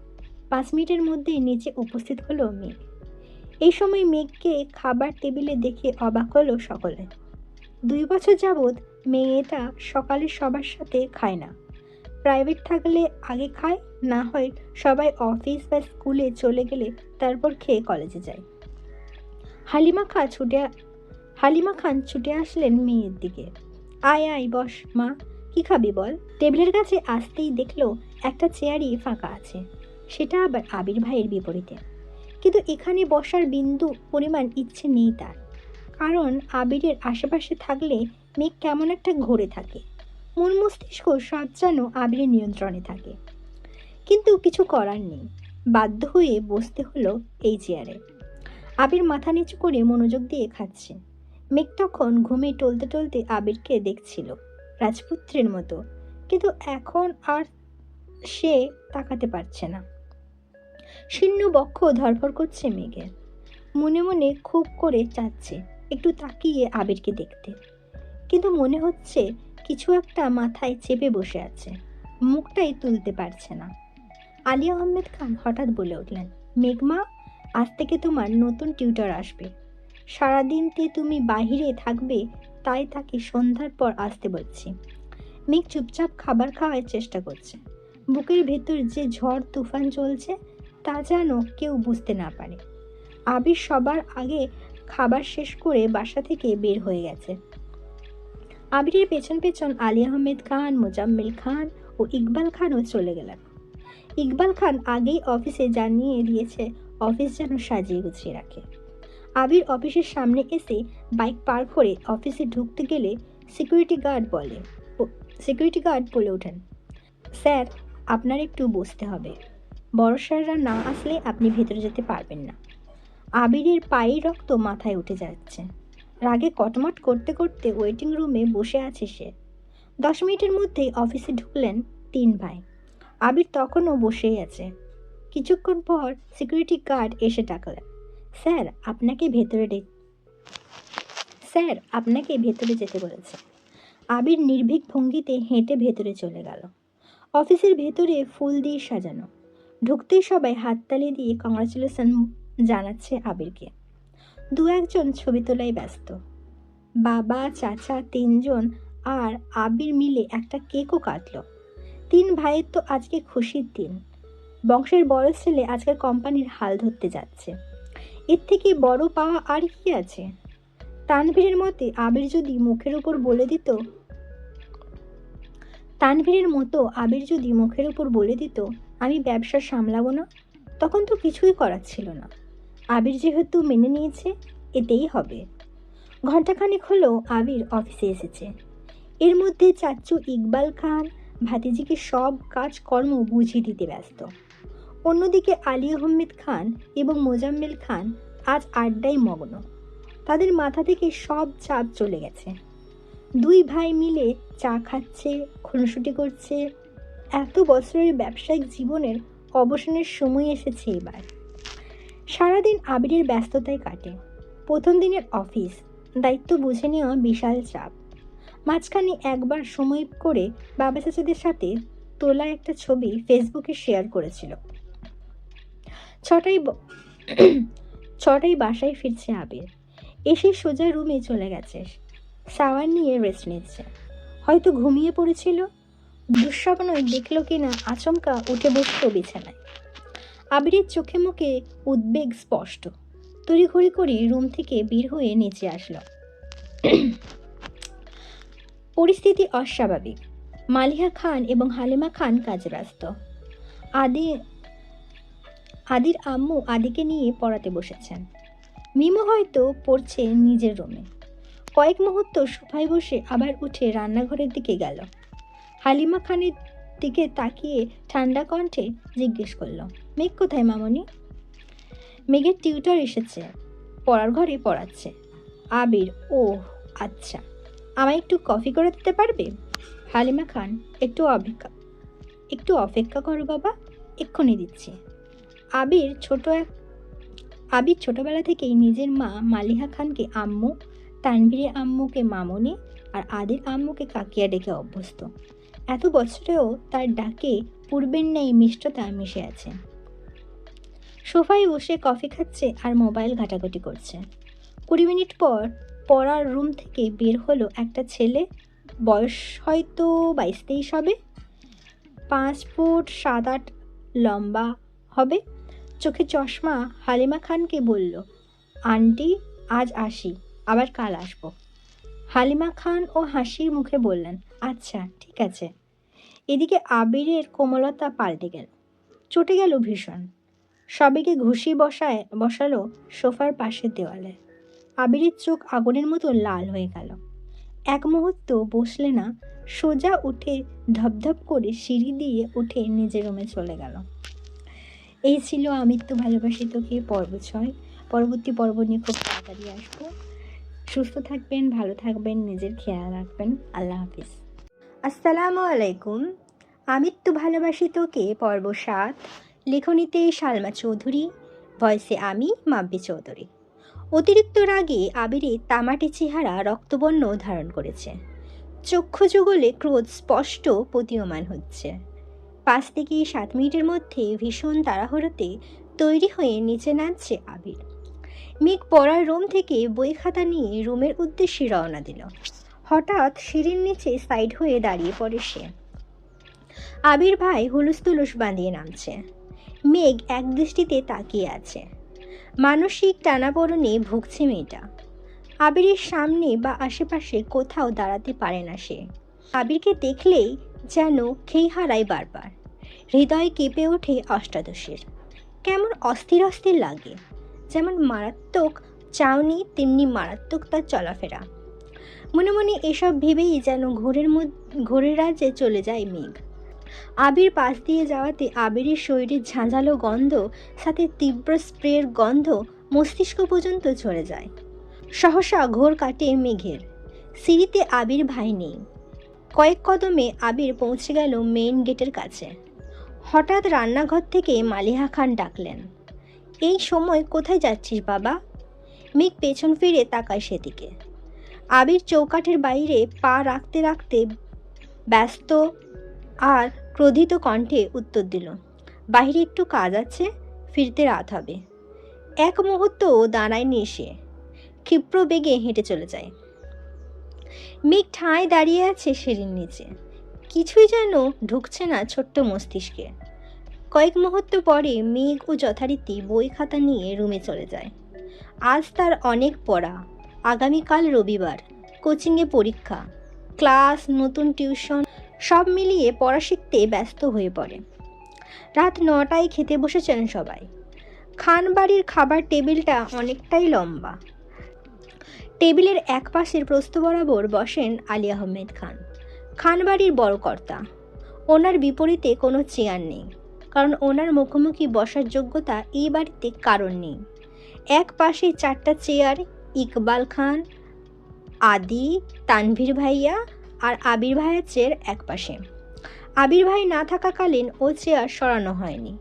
5 মিনিটের মধ্যে নিচে উপস্থিত হলো মেঘ। এই সময় মেঘকে খাবার টেবিলে দেখে অবাক হলো সকলে। 2 বছর যাবৎ মেয়েটা সকালে সবার সাথে খায় না। প্রাইভেট থাকলে আগে খায়, না হয় সবাই অফিস বা স্কুলে চলে গেলে তারপর খেয়ে কলেজে যায়। হালিমা খান ছুটে আসলেন মেয়ের দিকে। আয় আয় বস মা, কি খাবি বল। টেবিলের কাছে আসতেই দেখলো একটা চেয়ারই ফাঁকা আছে, সেটা আবার আবির ভাইয়ের বিপরীতে। কিন্তু এখানে বসার বিন্দু পরিমাণ ইচ্ছে নেই তার, কারণ আবিরের আশেপাশে থাকলে মেঘ কেমন একটা ঘুরে থাকে। মন মস্তিষ্ক সব যেন আবিরের নিয়ন্ত্রণে থাকে। কিন্তু কিছু করার নেই, বাধ্য হয়ে বসতে হলো এই চেয়ারে। আবির মাথা নিচু করে মনোযোগ দিয়ে খাচ্ছে। মেঘ তখন ঘুমে টলতে টলতে আবিরকে দেখছিল রাজপুত্রের মতো, কিন্তু এখন আর সে তাকাতে পারছে না। শীর্ণ বক্ষ ধরফর করছে মেঘের। মনে মনে খুব করে চাচ্ছে একটু তাকিয়ে আবিরকে দেখতে, কিন্তু মনে হচ্ছে কিছু একটা মাথায় চেপে বসে আছে, মুখটাই তুলতে পারছে না। আলী আহমেদ খান হঠাৎ বলে উঠলেন, মেঘমা, আজ থেকে তোমার নতুন টিউটর আসবে। সারাদিনতে তুমি বাহিরে থাকবে, তাই তাকে সন্ধ্যার পর আসতে বলছি। মেঘ চুপচাপ খাবার খাওয়ার চেষ্টা করছে। বুকের ভেতর যে ঝড় তুফান চলছে তা যেন কেউ বুঝতে না পারে। আবির সবার আগে খাবার শেষ করে বাসা থেকে বের হয়ে গেছে। আবিরের পেছন পেছন আলী আহমেদ খান, মোজাম্মেল খান ও ইকবাল খানও চলে গেলেন। ইকবাল খান আগেই অফিসে জানিয়ে দিয়েছে অফিস যেন সাজিয়ে গুছিয়ে রাখে। আবির অফিসের সামনে এসে বাইক পার্ক করে অফিসে ঢুকতে গেলে সিকিউরিটি গার্ড বলে ওঠেন, স্যার আপনার একটু বসতে হবে, বড় স্যাররা না আসলে আপনি ভেতরে যেতে পারবেন না। আবিরের পায়ের রক্ত মাথায় উঠে যাচ্ছে। রাগে কটমট করতে করতে ওয়েটিং রুমে বসে আছে সে। 10 মিনিটের মধ্যেই অফিসে ঢুকলেন 3 ভাই। আবির তখনও বসেই আছে। কিছুক্ষণ পর সিকিউরিটি গার্ড এসে ডাকলেন, স্যার আপনাকে ভেতরে যেতে বলেছে। আবির নির্ভীক ভঙ্গিতে হেঁটে ভেতরে চলে গেল। অফিসের ভেতরে ফুল দিয়ে সাজানো। ঢুকতেই সবাই হাততালি দিয়ে কংগ্রাচুলেশন জানাচ্ছে আবিরকে। 1জন ছবি তোলায় ব্যস্ত। বাবা, চাচা 3জন আর আবির মিলে একটা কেকও কাটলো। 3 ভাইয়ের তো আজকে খুশির দিন। বংশের বড় ছেলে আজকের কোম্পানির হাল ধরতে যাচ্ছে। এর থেকে বড় পাওয়া আর কি আছে? তানভীরের মতো আবির যদি মুখের উপর বলে দিত আমি ব্যবসা সামলাবো না, তখন তো কিছুই করার ছিল না। আবির যেহেতু মেনে নিয়েছে, এতেই হবে। ঘণ্টাখানেক হলো আবির অফিসে এসেছে। এর মধ্যে চাচ্চু ইকবাল খান ভাতিজিকে সব কাজকর্ম বুঝিয়ে দিতে ব্যস্ত। অন্যদিকে আলী আহমেদ খান এবং মোজাম্মেল খান আজ আড্ডায় মগ্ন। তাদের মাথা থেকে সব চাপ চলে গেছে। 2 ভাই মিলে চা খাচ্ছে, খুনসুটি করছে। এত বছরের ব্যবসায়িক জীবনের অবসানের সময় এসেছে এবার। সারাদিন আবিরের ব্যস্ততায় কাটে। প্রথম দিনের অফিস দায়িত্ব বুঝে নেওয়া বিশাল চাপ। মাঝখানে একবার সময় করে বাবা চাচাদের সাথে তোলা একটা ছবি ফেসবুকে শেয়ার করেছিল। 6টায় বাসায় ফিরছে আবির। এসে সোজা রুমে চলে গেছে। শাওয়ার নিয়ে রেস্ট নিচ্ছে। হয়তো ঘুমিয়ে পড়েছিল। দুঃস্বপ্নই দেখল কিনা আচমকা উঠে বসলো বিছানায়। আবিরের চোখে মুখে উদ্বেগ স্পষ্ট। তড়িঘড়ি করে রুম থেকে বের হয়ে নিচে আসলো। পরিস্থিতি অস্বাভাবিক। মালিহা খান এবং হালিমা খান কাজে ব্যস্ত। আদির আম্মু আদিকে নিয়ে পড়াতে বসেছেন। মিমো হয়তো পড়ছে নিজের রুমে। কয়েক মুহূর্ত সোফায় বসে আবার উঠে রান্নাঘরের দিকে গেল। হালিমা খানের দিকে তাকিয়ে ঠান্ডা কণ্ঠে জিজ্ঞেস করল, মেঘ কোথায় মামনি? মেঘের টিউটর এসেছে, পড়ার ঘরে পড়াচ্ছে। আবির, ও আচ্ছা, আমায় একটু কফি করে দিতে পারবে? হালিমা খান, একটু অপেক্ষা করো বাবা, এক্ষুনি দিচ্ছি। আবির ছোটবেলা থেকেই নিজের মা মালিহা খানকে আম্মু, তানভীরের আম্মুকে মামনি আর আদির আম্মুকে কাকিয়া ডেকে অভ্যস্ত। এত বছরেও তার ডাকে পূর্বের ন্যায় মিষ্টতা মিশে আছে। সোফায় বসে কফি খাচ্ছে আর মোবাইল ঘাটাঘাটি করছে। 20 মিনিট পর পড়ার রুম থেকে বের হলো একটা ছেলে। বয়স হয়তো 22-23 হবে। 5 ফুট 7-8 লম্বা হবে, চোখে চশমা। হালিমা খানকে বলল, আন্টি আজ আসি, আবার কাল আসবো। হালিমা খান ও হাসির মুখে বললেন, আচ্ছা ঠিক আছে। এদিকে আবিরের কোমলতা পাল্টে গেল, চটে গেল ভীষণ। সবাইকে ঘুষি বসালো সোফার পাশের দেওয়ালে। আবিরের চোখ আগুনের মতো লাল হয়ে গেল। এক মুহূর্ত বসলে না, সোজা উঠে ধপধপ করে সিঁড়ি দিয়ে উঠে নিজের রুমে চলে গেল। এই ছিল আমি তো ভালোবাসি তোকে পর্ব 6। পরবর্তী পর্ব নিয়ে খুব তাড়াতাড়ি আসবো। সুস্থ থাকবেন, ভালো থাকবেন, নিজের খেয়াল রাখবেন। আল্লাহ হাফিজ। আসসালামু আলাইকুম। আমি তো ভালোবাসি তোকে পর্ব 7। লেখনীতে সালমা চৌধুরী, ভয়েসে আমি মাম্পি চৌধুরী। অতিরিক্ত রাগে আবিরের তামাটে চেহারা রক্তবর্ণ ধারণ করেছে। চক্ষু যুগলে ক্রোধ স্পষ্ট প্রতীয়মান হচ্ছে। 5 থেকে 7 মিনিটের মধ্যে ভীষণ তাড়াহুড়োতে তৈরি হয়ে নিচে নামছে আবির। মেঘ পড়ার রুম থেকে বই খাতা নিয়ে রুমের উদ্দেশ্যে রওনা দিল। হঠাৎ সিঁড়ির নিচে সাইড হয়ে দাঁড়িয়ে পড়ে সে। আবির ভাই হুলুস তুলুস বাঁধিয়ে নামছে। মেঘ এক দৃষ্টিতে তাকিয়ে আছে। মানসিক টানাপোড়েনে ভুগছে মেয়েটা। আবিরের সামনে বা আশেপাশে কোথাও দাঁড়াতে পারে না সে। আবিরকে দেখলেই যেন খেই হারায় বারবার। হৃদয় কেঁপে ওঠে অষ্টাদশের। কেমন অস্থির অস্থির লাগে। যেমন মারাত্মক চাউনি তেমনি মারাত্মক তার চলাফেরা। মনে মনে এসব ভেবেই যেন ঘোরের রাজ্যে চলে যায় মেঘ। আবির পাশ দিয়ে যাওয়াতে আবিরের শরীরের ঝাঁঝালো গন্ধ সাথে তীব্র স্প্রের গন্ধ মস্তিষ্ক পর্যন্ত চলে যায়। সহসা ঘোর কাটে মেঘের। সিঁড়িতে আবির ভাই নেই। কয়েক কদমে আবির পৌঁছে গেল মেইন গেটের কাছে। হঠাৎ রান্নাঘর থেকে মালিহা খান ডাকলেন, এই সময় কোথায় যাচ্ছিস বাবা? মেঘ পেছন ফিরে তাকায় সেদিকে। আবির চৌকাঠের বাইরে পা রাখতে রাখতে ব্যস্ত আর ক্রোধিত কণ্ঠে উত্তর দিল, বাইরে একটু কাজ আছে, ফিরতে রাত হবে। এক মুহূর্তও দাঁড়ায়নি সে, ক্ষিপ্র বেগে হেঁটে চলে যায়। মেঘ ঠাঁই দাঁড়িয়ে আছে সিঁড়ির নিচে, কিছুই যেন ঢুকছে না ছোট্ট মস্তিষ্কে। কয়েক মুহূর্ত পরে মেঘ ও যথারীতি বই খাতা নিয়ে রুমে চলে যায়। আজ তার অনেক পড়া, আগামীকাল রবিবার, কোচিংয়ে পরীক্ষা, ক্লাস, নতুন টিউশন, সব মিলিয়ে পড়া শিখতে ব্যস্ত হয়ে পড়ে। রাত 9টায় খেতে বসেছেন সবাই। খান বাড়ির খাবার টেবিলটা অনেকটাই লম্বা। টেবিলের এক পাশের প্রস্থ বরাবর বসেন আলী আহমেদ খান, খান বাড়ির বড় কর্তা। ওনার বিপরীতে কোনো চেয়ার নেই, কারণ ওনার মুখোমুখি বসার যোগ্যতা এই বাড়িতে কারণ নেই। এক পাশে 4টা চেয়ার, ইকবাল খান, আদি, তানভীর ভাইয়া আর আবির ভাইয়ের চেয়ার এক পাশে। আবির ভাই না থাকাকালীন ও চেয়ার সরানো হয়নি।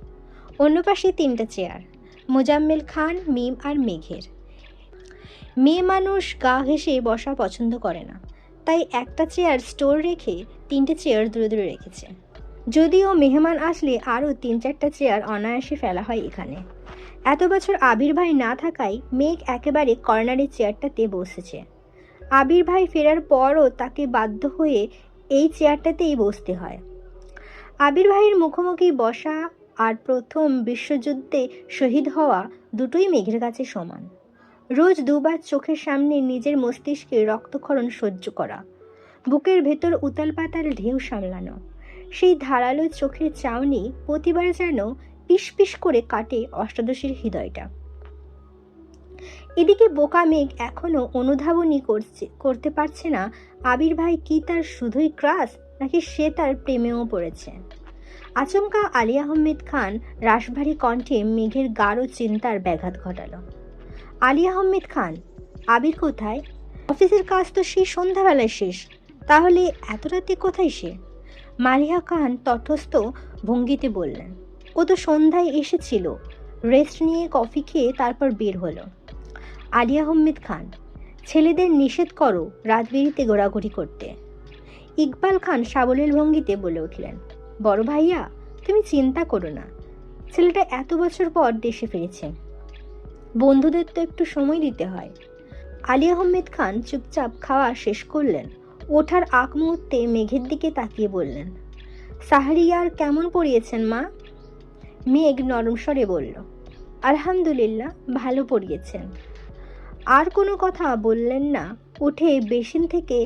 অন্য পাশে 3টা চেয়ার, মোজাম্মেল খান, মিম আর মেঘের। মেয়ে মানুষ গা ঘেঁষে বসা পছন্দ করে না, তাই একটা চেয়ার স্টোর রেখে 3টে চেয়ার দূরে দূরে রেখেছে। যদিও মেহমান আসলে আরও 3-4টা চেয়ার অনায়াসে ফেলা হয় এখানে। এত বছর আবির ভাই না থাকায় মেঘ একেবারে কর্নারের চেয়ারটাতে বসেছে। আবির ভাই ফেরার পরও তাকে বাধ্য হয়ে এই চেয়ারটাতেই বসতে হয়। আবির ভাইয়ের মুখোমুখি বসা আর প্রথম বিশ্বযুদ্ধে শহীদ হওয়া দুটোই মেঘের কাছে সমান। রোজ দুবার চোখের সামনে নিজের মস্তিষ্কে রক্তক্ষরণ সহ্য করা, বুকের ভেতর উতাল পাতাল ঢেউ সামলানো, সেই ধারালো চোখের চাউনি প্রতিবার যেন পিস পিস করে কাটে অষ্টাদশীর হৃদয়টা। এদিকে বোকা মেঘ এখনো অনুধাবনী করতে পারছে না আবির ভাই কি তার শুধুই ক্রাশ, নাকি সে তার প্রেমেও পড়েছে। আচমকা আলী আহমেদ খান রাশভারী কণ্ঠে মেঘের গাঢ় চিন্তার ব্যাঘাত ঘটালো। আলী আহমেদ খান, আবির কোথায়? অফিসের কাজ তো সেই সন্ধ্যাবেলায় শেষ, তাহলে এত রাতে কোথায় সে? মালিহা খান তটস্থ ভঙ্গিতে বললেন, ও তো সন্ধ্যায় এসেছিল, রেস্ট নিয়ে কফি খেয়ে তারপর বের হলো। আলী আহমেদ খান, ছেলেদের নিষেধ করো রাত বিরিতে ঘোরাঘুরি করতে। ইকবাল খান সাবলীল ভঙ্গিতে বলে উঠলেন, বড় ভাইয়া তুমি চিন্তা করো না, ছেলেটা এত বছর পর দেশে ফিরেছে, বন্ধুদের তো একটু সময় দিতে হয়। আলী আহমেদ খান চুপচাপ খাওয়া শেষ করলেন, ওঠার আগ মুহূর্তে মেঘের দিকে তাকিয়ে বললেন, সাহারিয়ার কেমন পড়িয়েছেন মা? মেঘ নরম স্বরে বলল, আলহামদুলিল্লাহ ভালো পড়িয়েছেন। আর কোনো কথা বললেন না, উঠে বেসিন থেকে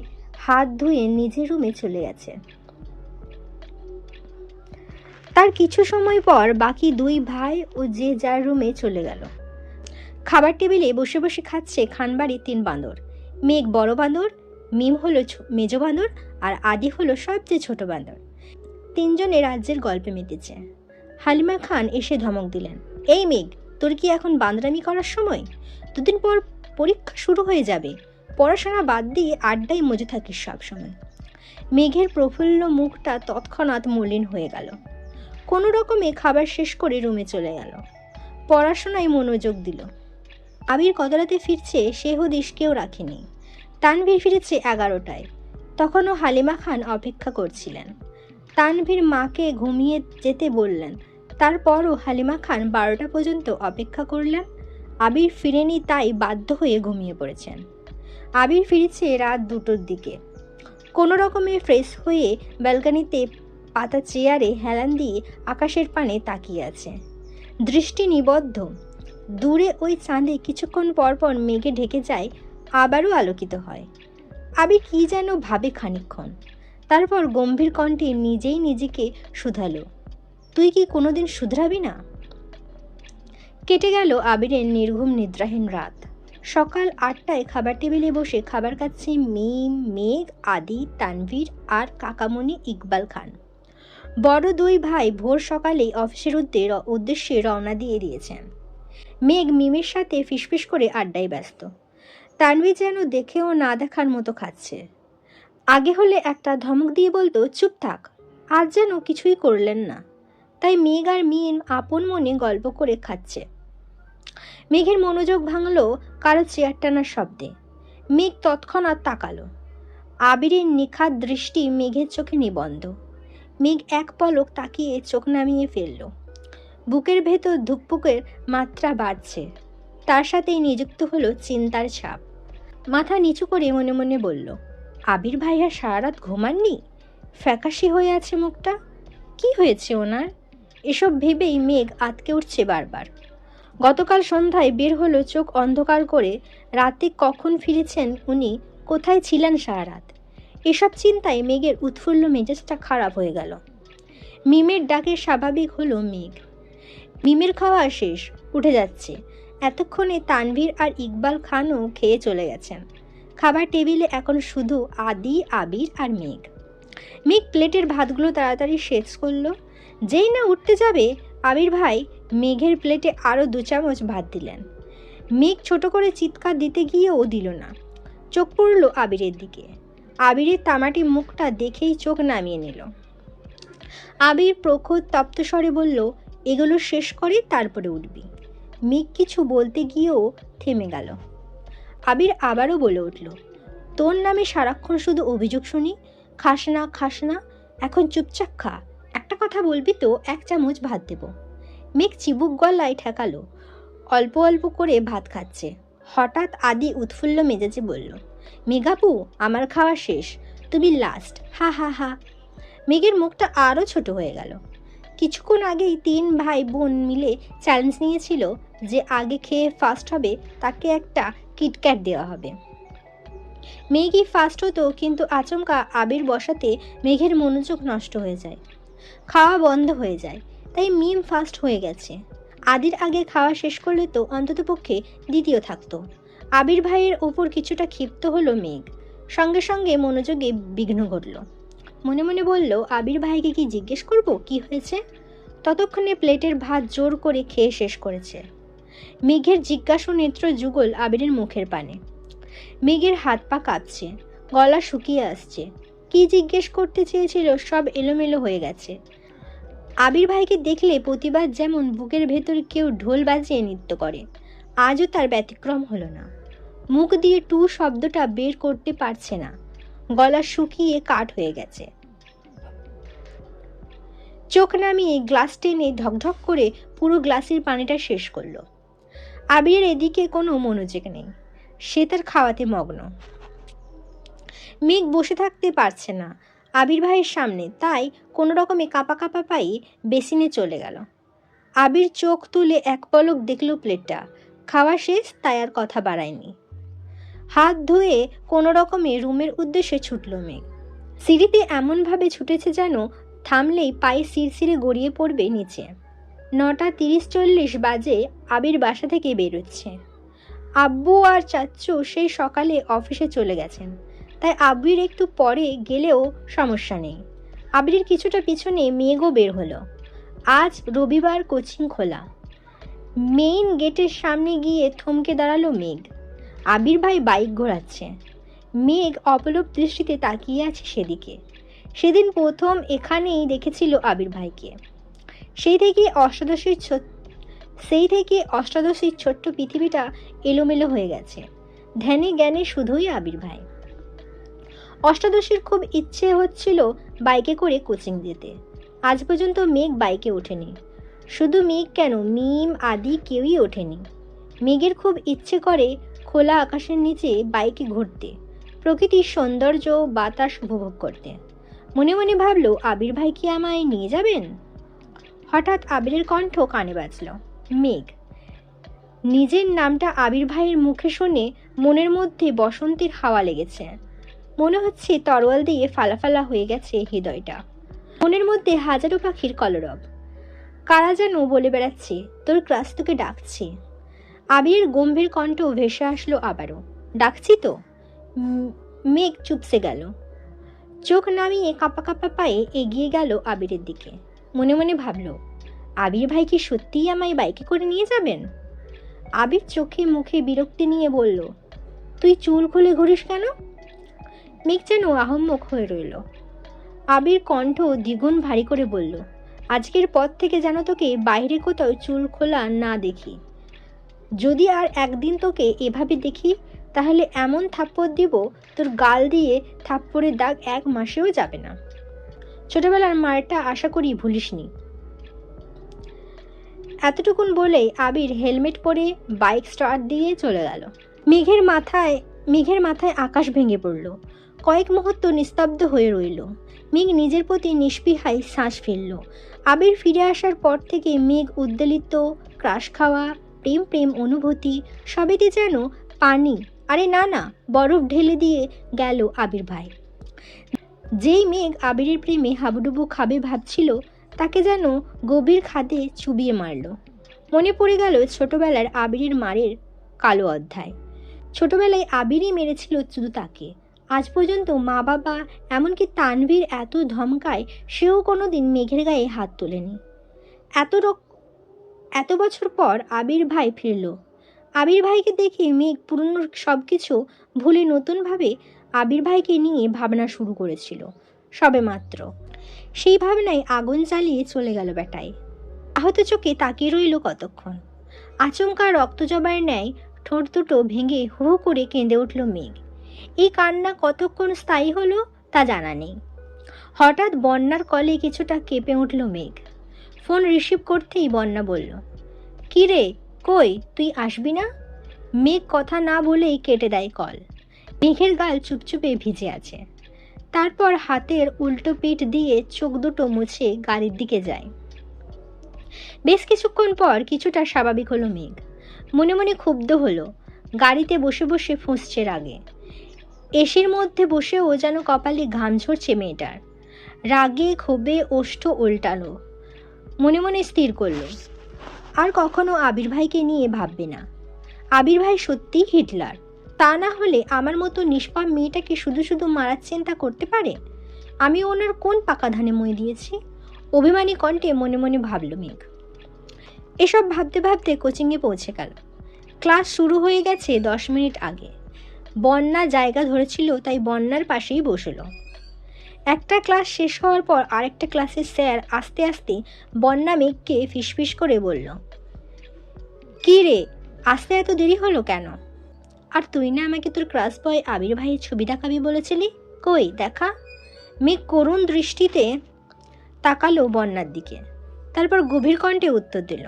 হাত ধুয়ে নিজের রুমে চলে গেছে। তার কিছু সময় পর বাকি 2 ভাই ও যে যার রুমে চলে গেল। খাবার টেবিলে বসে বসে খাচ্ছে খানবাড়ির 3 বাঁদর। মেঘ বড় বাঁদর, মিম হলো মেজ বাঁদর, আর আদি হলো সবচেয়ে ছোট বাঁদর। 3 জনে রাজ্যের গল্পে মেতেছে। হালিমা খান এসে ধমক দিলেন, এই মেঘ, তোর কি এখন বাঁদরামি করার সময়? 2 দিন পর পরীক্ষা শুরু হয়ে যাবে, পড়াশোনা বাদ দিয়ে আড্ডায় মজে থাকিস সব সময়। মেঘের প্রফুল্ল মুখটা তৎক্ষণাৎ মলিন হয়ে গেল। কোনো রকমে খাবার শেষ করে রুমে চলে গেল, পড়াশোনায় মনোযোগ দিল। আবির কত রাতে ফিরছে সে হদিশ কেউ রাখেনি। তানভীর ফিরেছে 11টায়, তখনও হালিমা খান অপেক্ষা করছিলেন। তানভীর মাকে ঘুমিয়ে যেতে বললেন, তারপরও হালিমা খান 12টা পর্যন্ত অপেক্ষা করলেন। আবির ফিরেনি তাই বাধ্য হয়ে ঘুমিয়ে পড়েছেন। আবির ফিরেছে রাত 2টোর দিকে। কোনো রকমে ফ্রেশ হয়ে ব্যালকনিতে পাতা চেয়ারে হেলান দিয়ে আকাশের পানে তাকিয়ে আছে, দৃষ্টি নিবদ্ধ। দূরে ওই চাঁদে কিছুক্ষণ পর পর মেঘে ঢেকে যায়, আবারও আলোকিত হয়। আবির কি যেন ভাবে খানিকক্ষণ, তারপর গম্ভীর কণ্ঠে নিজেই নিজেকে শুধালো, তুই কি কোনোদিন শুধরাবি না? কেটে গেল আবিরের নির্ঘুম নিদ্রাহীন রাত। সকাল 8টায় খাবার টেবিলে বসে খাবার খাচ্ছে মিম, মেঘ, আদি, তানভীর আর কাকামণি ইকবাল খান। বড় 2 ভাই ভোর সকালেই অফিসের উদ্দেশ্যে রওনা দিয়ে দিয়েছেন। মেঘ মিমের সাথে ফিসফিস করে আড্ডায় ব্যস্ত। তানভীর যেন দেখেও না দেখার মতো খাচ্ছে। আগে হলে একটা ধমক দিয়ে বলতো চুপ থাক, আজ যেন কিছুই করলেন না। তাই মেঘ আর মিম আপন মনে গল্প করে খাচ্ছে। মেঘের মনোযোগ ভাঙল কারো চেয়ার টানার শব্দে। মেঘ তৎক্ষণাৎ তাকালো। আবিরের নিখাত দৃষ্টি মেঘের চোখে নিবন্ধ। মেঘ এক পলক তাকিয়ে চোখ নামিয়ে ফেলল। বুকের ভেতর ধুকপুকের মাত্রা বাড়ছে, তার সাথেই নিযুক্ত হলো চিন্তার ছাপ। মাথা নিচু করে মনে মনে বলল, আবির ভাইয়া সারা রাত ঘুমাননি? ফ্যাকাশে হয়ে আছে মুখটা, কি হয়েছে ওনার? এসব ভেবেই মেঘ আটকে উঠছে বারবার। গতকাল সন্ধ্যায় বের হলো চোখ অন্ধকার করে, রাতে কখন ফিরেছেন উনি, কোথায় ছিলেন সারা রাত? এসব চিন্তায় মেঘের উৎফুল্ল মেজাজটা খারাপ হয়ে গেল। মিমের ডাকে স্বাভাবিক হলো মেঘ। মিমের খাওয়া শেষ, উঠে যাচ্ছে। এতক্ষণে তানভীর আর ইকবাল খানও খেয়ে চলে গেছেন। খাবার টেবিলে এখন শুধু আদি, আবির আর মেঘ। মেঘ প্লেটের ভাতগুলো তাড়াতাড়ি শেষ করলো। যেই না উঠতে যাবে, আবির ভাই মেঘের প্লেটে আরও 2 চামচ ভাত দিলেন। মেঘ ছোট করে চিৎকার দিতে গিয়েও দিল না। চোখ পড়ল আবিরের দিকে। আবিরের তামাটি মুখটা দেখেই চোখ নামিয়ে নিল। আবির প্রখর তপ্ত স্বরে বলল, এগুলো শেষ করে তারপরে উঠবি। মেঘ কিছু বলতে গিয়েও থেমে গেল। আবির আবারও বলে উঠল, তোর নামে সারাক্ষণ শুধু অভিযোগ শুনি, খাস না খাস না, এখন চুপচাপ খা। একটা কথা বলবি তো 1 চামচ ভাত দেব। মেঘ চিবুক গলায় ঠেকালো, অল্প অল্প করে ভাত খাচ্ছে। হঠাৎ আদি উৎফুল্ল মেজাজে বলল, মেঘাপু, আমার খাওয়া শেষ, তুমি লাস্ট, হা হা হা। মেঘের মুখটা আরও ছোট হয়ে গেল। কিছুক্ষণ আগেই 3 ভাই বোন মিলে চ্যালেঞ্জ নিয়েছিল যে আগে খেয়ে ফার্স্ট হবে তাকে একটা কিটক্যাট দেওয়া হবে। মেঘই ফার্স্ট হতো, কিন্তু আচমকা আবির বসাতে মেঘের মনোযোগ নষ্ট হয়ে যায়, খাওয়া বন্ধ হয়ে যায়। তাই মিম ফার্স্ট হয়ে গেছে। আদির আগে খাওয়া শেষ করলে তো অন্ততপক্ষে দ্বিতীয় থাকতো। আবির ভাইয়ের ওপর কিছুটা ক্ষিপ্ত হলো মেঘ। সঙ্গে সঙ্গে মনোযোগে বিঘ্ন ঘটল। মনে মনে বলল, আবির ভাইকে কি জিজ্ঞেস করব কি হয়েছে? ততক্ষণে প্লেটের ভাত জোর করে খেয়ে শেষ করেছে। মেঘের জিজ্ঞাসু নেত্র যুগল আবিরের মুখের পানে। মেঘের হাত পা কাঁপছে, গলা শুকিয়ে আসছে। কি জিজ্ঞেস করতে চেয়েছিল সব এলোমেলো হয়ে গেছে। আবির ভাইকে দেখলে প্রতিবার যেমন বুকের ভেতর কেউ ঢোল বাজিয়ে নৃত্য করে, আজও তার ব্যতিক্রম হলো না। মুখ দিয়ে টু শব্দটা বের করতে পারছে না, গলা শুকিয়ে কাঠ হয়ে গেছে। চোখ নামিয়ে গ্লাস টেনে ঢকঢক করে পুরো গ্লাসের পানিটা শেষ করলো। আবিরের এদিকে কোনো মনোযোগ নেই, সে তার খাওয়াতে মগ্ন। মেঘ বসে থাকতে পারছে না আবির ভাইয়ের সামনে, তাই কোনো রকমে কাঁপা কাঁপা পায়ে বেসিনে চলে গেল। আবির চোখ তুলে এক পলক দেখল প্লেটটা, খাওয়া শেষ, তাই আর কথা বাড়ায়নি। হাত ধুয়ে কোনো রকমে রুমের উদ্দেশ্যে ছুটল মেঘ। সিঁড়িতে এমনভাবে ছুটেছে যেন থামলেই পায়ে সিরসিরে গড়িয়ে পড়বে নিচে। 9:30-40 বাজে আবির বাসা থেকে বেরোচ্ছে। আব্বু আর চাচ্চু সেই সকালে অফিসে চলে গেছেন, তাই আবির একটু পরে গেলেও সমস্যা নেই। আবিরের কিছুটা পিছনে মেঘও বের হলো। আজ রবিবার, কোচিং খোলা। মেইন গেটের সামনে গিয়ে থমকে দাঁড়ালো মেঘ। আবির ভাই বাইক ঘোরাচ্ছে। মেঘ অপলক দৃষ্টিতে তাকিয়ে আছে সেদিকে। সেদিন প্রথম এখানেই দেখেছিল আবির ভাইকে। সেই থেকে অষ্টাদশীর ছোট্ট পৃথিবীটা এলোমেলো হয়ে গেছে। ধ্যানে জ্ঞানে শুধুই আবির ভাই। অষ্টাদশীর খুব ইচ্ছে হচ্ছিল বাইকে করে কোচিং যেতে। আজ পর্যন্ত মেঘ বাইকে ওঠেনি। শুধু মেঘ কেন, মিম, আদি কেউই ওঠেনি। মেঘের খুব ইচ্ছে করে খোলা আকাশের নিচে বাইকে ঘুরতে, প্রকৃতির সৌন্দর্য, বাতাস উপভোগ করতে। মনে মনে ভাবল, আবির ভাই কি আমায় নিয়ে যাবেন? হঠাৎ আবিরের কণ্ঠ কানে বাজল, মেঘ। নিজের নামটা আবির ভাইয়ের মুখে শুনে মনের মধ্যে বসন্তের হাওয়া লেগেছে। মনে হচ্ছে তরোয়াল দিয়ে ফালাফালা হয়ে গেছে হৃদয়টা। মনের মধ্যে হাজারো পাখির কলরব। কারা যেন বলে বেড়াচ্ছে, তোর ক্লাস তোকে ডাকছি। আবিরের গম্ভীর কণ্ঠ ভেসে আসলো আবারও, ডাকছি তো। মেঘ চুপসে গেল। চোখ নামিয়ে কাঁপা কাঁপা পায়ে এগিয়ে গেল আবিরের দিকে। মনে মনে ভাবল, আবির ভাই কি সত্যিই আমায় বাইকে করে নিয়ে যাবেন? আবির চোখে মুখে বিরক্তি নিয়ে বলল, তুই চুল খুলে ঘুরিস কেন? মেঘ যেন আহম্মক হয়ে রইল। আবির কণ্ঠ দ্বিগুণ ভারী করে বলল, আজকের পর থেকে যেন তোকে বাইরে কোথাও চুল খোলা না দেখি। যদি আর একদিন তোকে এভাবে দেখি তাহলে এমন থাপ্পড় দিব তোর গাল দিয়ে থাপ্পড়ের দাগ 1 মাসেও যাবে না। ছোটবেলার মারটা আশা করি ভুলিসনি। এতটুকুন বলেই আবির হেলমেট পরে বাইক স্টার্ট দিয়ে চলে গেল। মেঘের মাথায় আকাশ ভেঙে পড়ল। কয়েক মুহূর্ত নিস্তব্ধ হয়ে রইল। মেঘ নিজের প্রতি নিষ্পিহায় শ্বাস ফেলল। আবির ফিরে আসার পর থেকে মেঘ উদ্বেলিত, ক্রাশ খাওয়া, প্রেম প্রেম অনুভূতি সবেতে যেন পানি, আরে না, বরফ ঢেলে দিয়ে গেল আবির ভাই। যেই মেঘ আবিরের প্রেমে হাবুডুবু খাবে ভাবছিল, তাকে যেন গভীর খাদে চুবিয়ে মারল। মনে পড়ে গেল ছোটবেলার আবিরের মারের কালো অধ্যায়। ছোটবেলায় আবিরই মেরেছিল শুধু তাকে। আজ পর্যন্ত মা বাবা এমনকি তানভীর এত ধমকায় সেও কোনোদিন মেঘের গায়ে হাত তোলেনি। এত বছর পর আবির ভাই ফিরল। আবির ভাইকে দেখে মেঘ পুরনো সব কিছু ভুলে নতুনভাবে আবির ভাইকে নিয়ে ভাবনা শুরু করেছিল। সবে মাত্র সেই ভাবনায় আগুন জ্বালিয়ে চলে গেল বেটায়। আহত চোখে তাকিয়ে রইল কতক্ষণ। আচমকা রক্তজবার ন্যায় ঠোঁট দুটো ভেঙে হু হু করে কেঁদে উঠল মেঘ। এই কান্না কতক্ষণ স্থায়ী হলো তা জানা নেই। হঠাৎ বন্যার কলে কিছুটা কেঁপে উঠল মেঘ। ফোন রিসিভ করতেই বন্যা বলল, কি রে, কই তুই আসবি না? মেঘ কথা না বলেই কেটে দেয় কল। মেঘের গাল চুপচুপে ভিজে আছে। তারপর হাতের উল্টো পিঠ দিয়ে চোখ দুটো মুছে গাড়ির দিকে যায়। বেশ কিছুক্ষণ পর কিছুটা স্বাভাবিক হলো মেঘ। মনে মনে ক্ষুব্ধ হলো। গাড়িতে বসে বসে ফুঁসছে রাগে। এসির মধ্যে বসেও যেন কপালে ঘাম ঝরছে মেয়েটার। রাগে ক্ষোভে ওষ্ঠ উল্টালো। মনে মনে স্থির করল, আর কখনো আবির ভাইকে নিয়ে ভাববে না। আবির ভাই সত্যিই হিটলার। তা না হলে আমার মতো নিষ্পাপ মেয়েটাকে শুধু শুধু মারার চিন্তা করতে পারে? আমি ওনার কোন পাকা ধানে মই দিয়েছি? অভিমানী কণ্ঠে মনে মনে ভাবল মেঘ। এসব ভাবতে ভাবতে কোচিংয়ে পৌঁছে গেল। ক্লাস শুরু হয়ে গেছে 10 মিনিট আগে। বন্যা জায়গা ধরেছিল তাই বন্যার পাশেই বসলো। একটা ক্লাস শেষ হওয়ার পর আরেকটা ক্লাসের স্যার আস্তে আস্তে বন্যা মেঘকে ফিসফিস করে বলল, কি রে, আসতে এত দেরি হলো কেন? আর তুই না আমাকে তোর ক্লাস বয় আবির ভাইয়ের ছবি দেখাবি বলেছিলি, কই দেখা? মেঘ করুণ দৃষ্টিতে তাকালো বন্যার দিকে। তারপর গভীর কণ্ঠে উত্তর দিল,